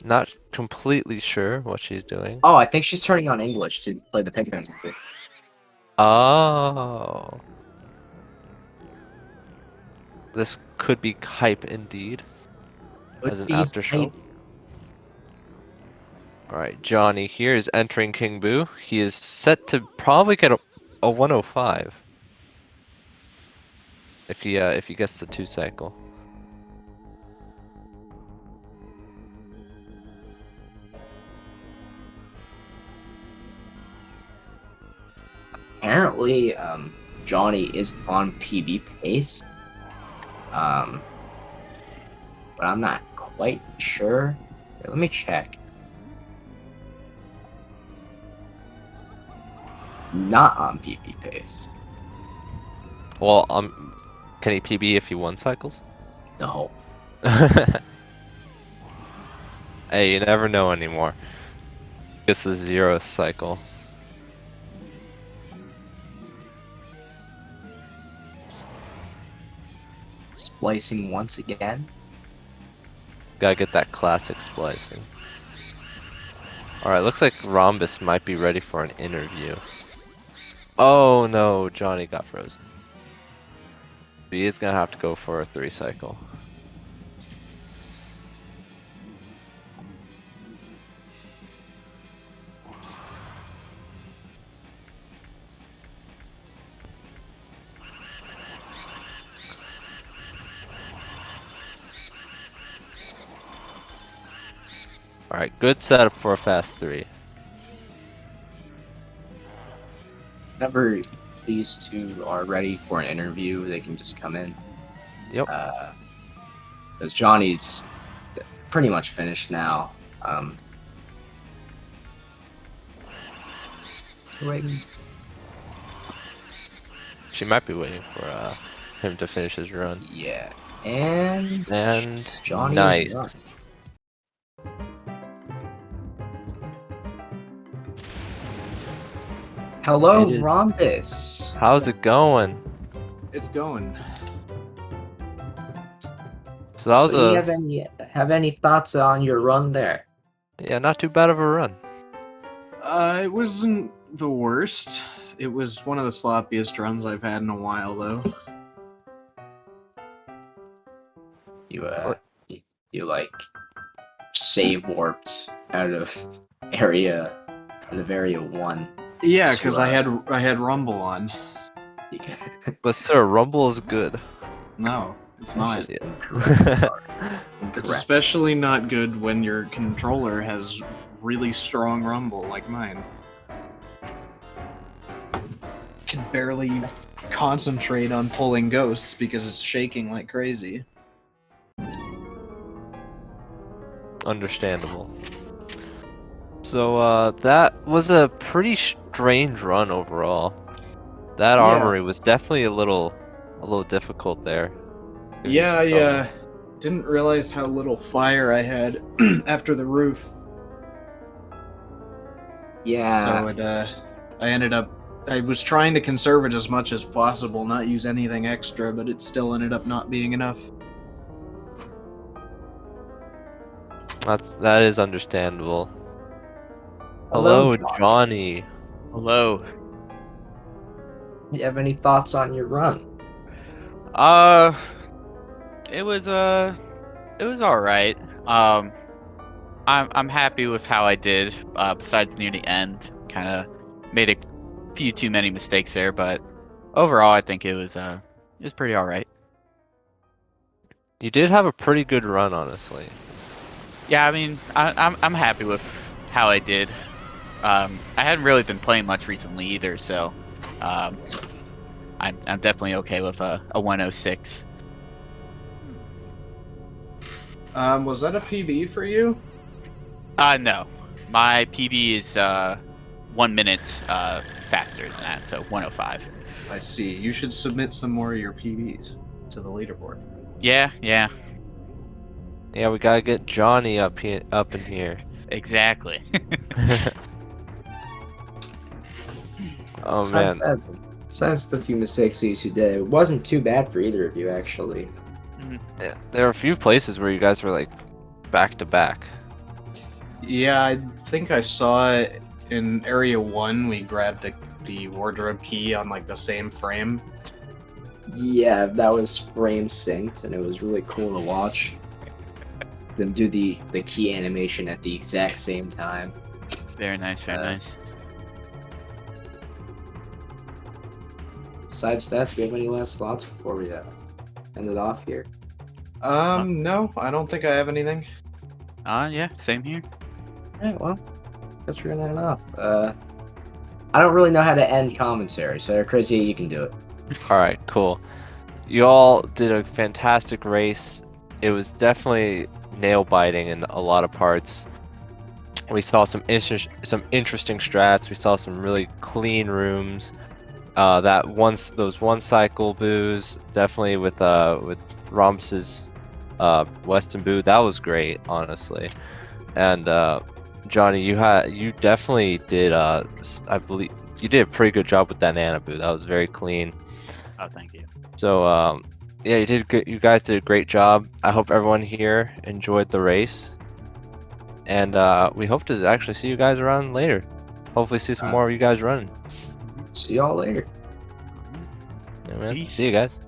Not completely sure what she's doing. Oh, I think she's turning on English to play the Pentagon with it. Oh. This could be hype indeed. As an after show. Alright, Jawknee here is entering King Boo. He is set to probably get a 105. If he gets the 2 cycle. Apparently, Jawknee is on PB pace. But I'm not quite sure. Here, let me check. Not on PB pace. Well, can he PB if he 1 cycles? No. Hey, you never know anymore. It's the 0th cycle. Splicing once again. Gotta get that classic splicing. Alright, looks like Rhombus might be ready for an interview. Oh no, Jawknee got frozen. He is gonna have to go for a 3 cycle. Alright, good setup for a fast 3. Whenever these two are ready for an interview, they can just come in. Yep. Because Jawknee's pretty much finished now. Waiting. She might be waiting for him to finish his run. Yeah. And Jawknee nice. is done. Hello, It is. Rhombus. How's it going? It's going. So that was Do you have any thoughts on your run there? yeah, not too bad of a run. It wasn't the worst. It was one of the sloppiest runs I've had in a while, though. You like save warped out of area area 1. Yeah, because I had Rumble on. But sir, Rumble is good. No, it's not. Just incorrect. It's especially not good when your controller has really strong Rumble like mine. Can barely concentrate on pulling ghosts because it's shaking like crazy. Understandable. So that was a pretty strange run overall. That Yeah. armory was definitely a little difficult there. Yeah, I didn't realize how little fire I had after the roof. Yeah. So I ended up I was trying to conserve it as much as possible, not use anything extra, but it still ended up not being enough. That is understandable. Hello, Hello, John. Johnny. Hello. Do you have any thoughts on your run? It was all right. I'm happy with how I did. Besides near the end, kind of made a few too many mistakes there, but overall, I think it was pretty all right. You did have a pretty good run, honestly. Yeah, I mean, I'm happy with how I did. I hadn't really been playing much recently either, so I'm definitely okay with a 106. Was that a PB for you? No, my PB is 1 minute faster than that, so 105. I see. You should submit some more of your PBs to the leaderboard. Yeah, Yeah, we gotta get Johnny up in here. exactly. Oh Besides man. that, besides the few mistakes that you two did, it wasn't too bad for either of you, actually. Yeah, there are a few places where you guys were like back to back. Yeah, I think I saw it in Area 1. We grabbed the wardrobe key on like the same frame. Yeah, that was frame synced, and it was really cool to watch them do the key animation at the exact same time. Very nice, very nice. Besides that, do we have any last thoughts before we end it off here? No, I don't think I have anything. Yeah, same here. Alright, well, guess we're gonna end it off. I don't really know how to end commentary, so Crazy, you can do it. Alright, cool. You all did a fantastic race. It was definitely nail-biting in a lot of parts. We saw some interesting strats. We saw some really clean rooms. Those one cycle boos, definitely with Rhombus's Weston boo, that was great, honestly. And Johnny, you definitely did. I believe you did a pretty good job with that Nana boo. That was very clean. Oh, thank you. So yeah, you did good. You guys did a great job. I hope everyone here enjoyed the race, and we hope to actually see you guys around later. Hopefully, see some more of you guys running. See y'all later. Yeah, man. Peace. See you guys.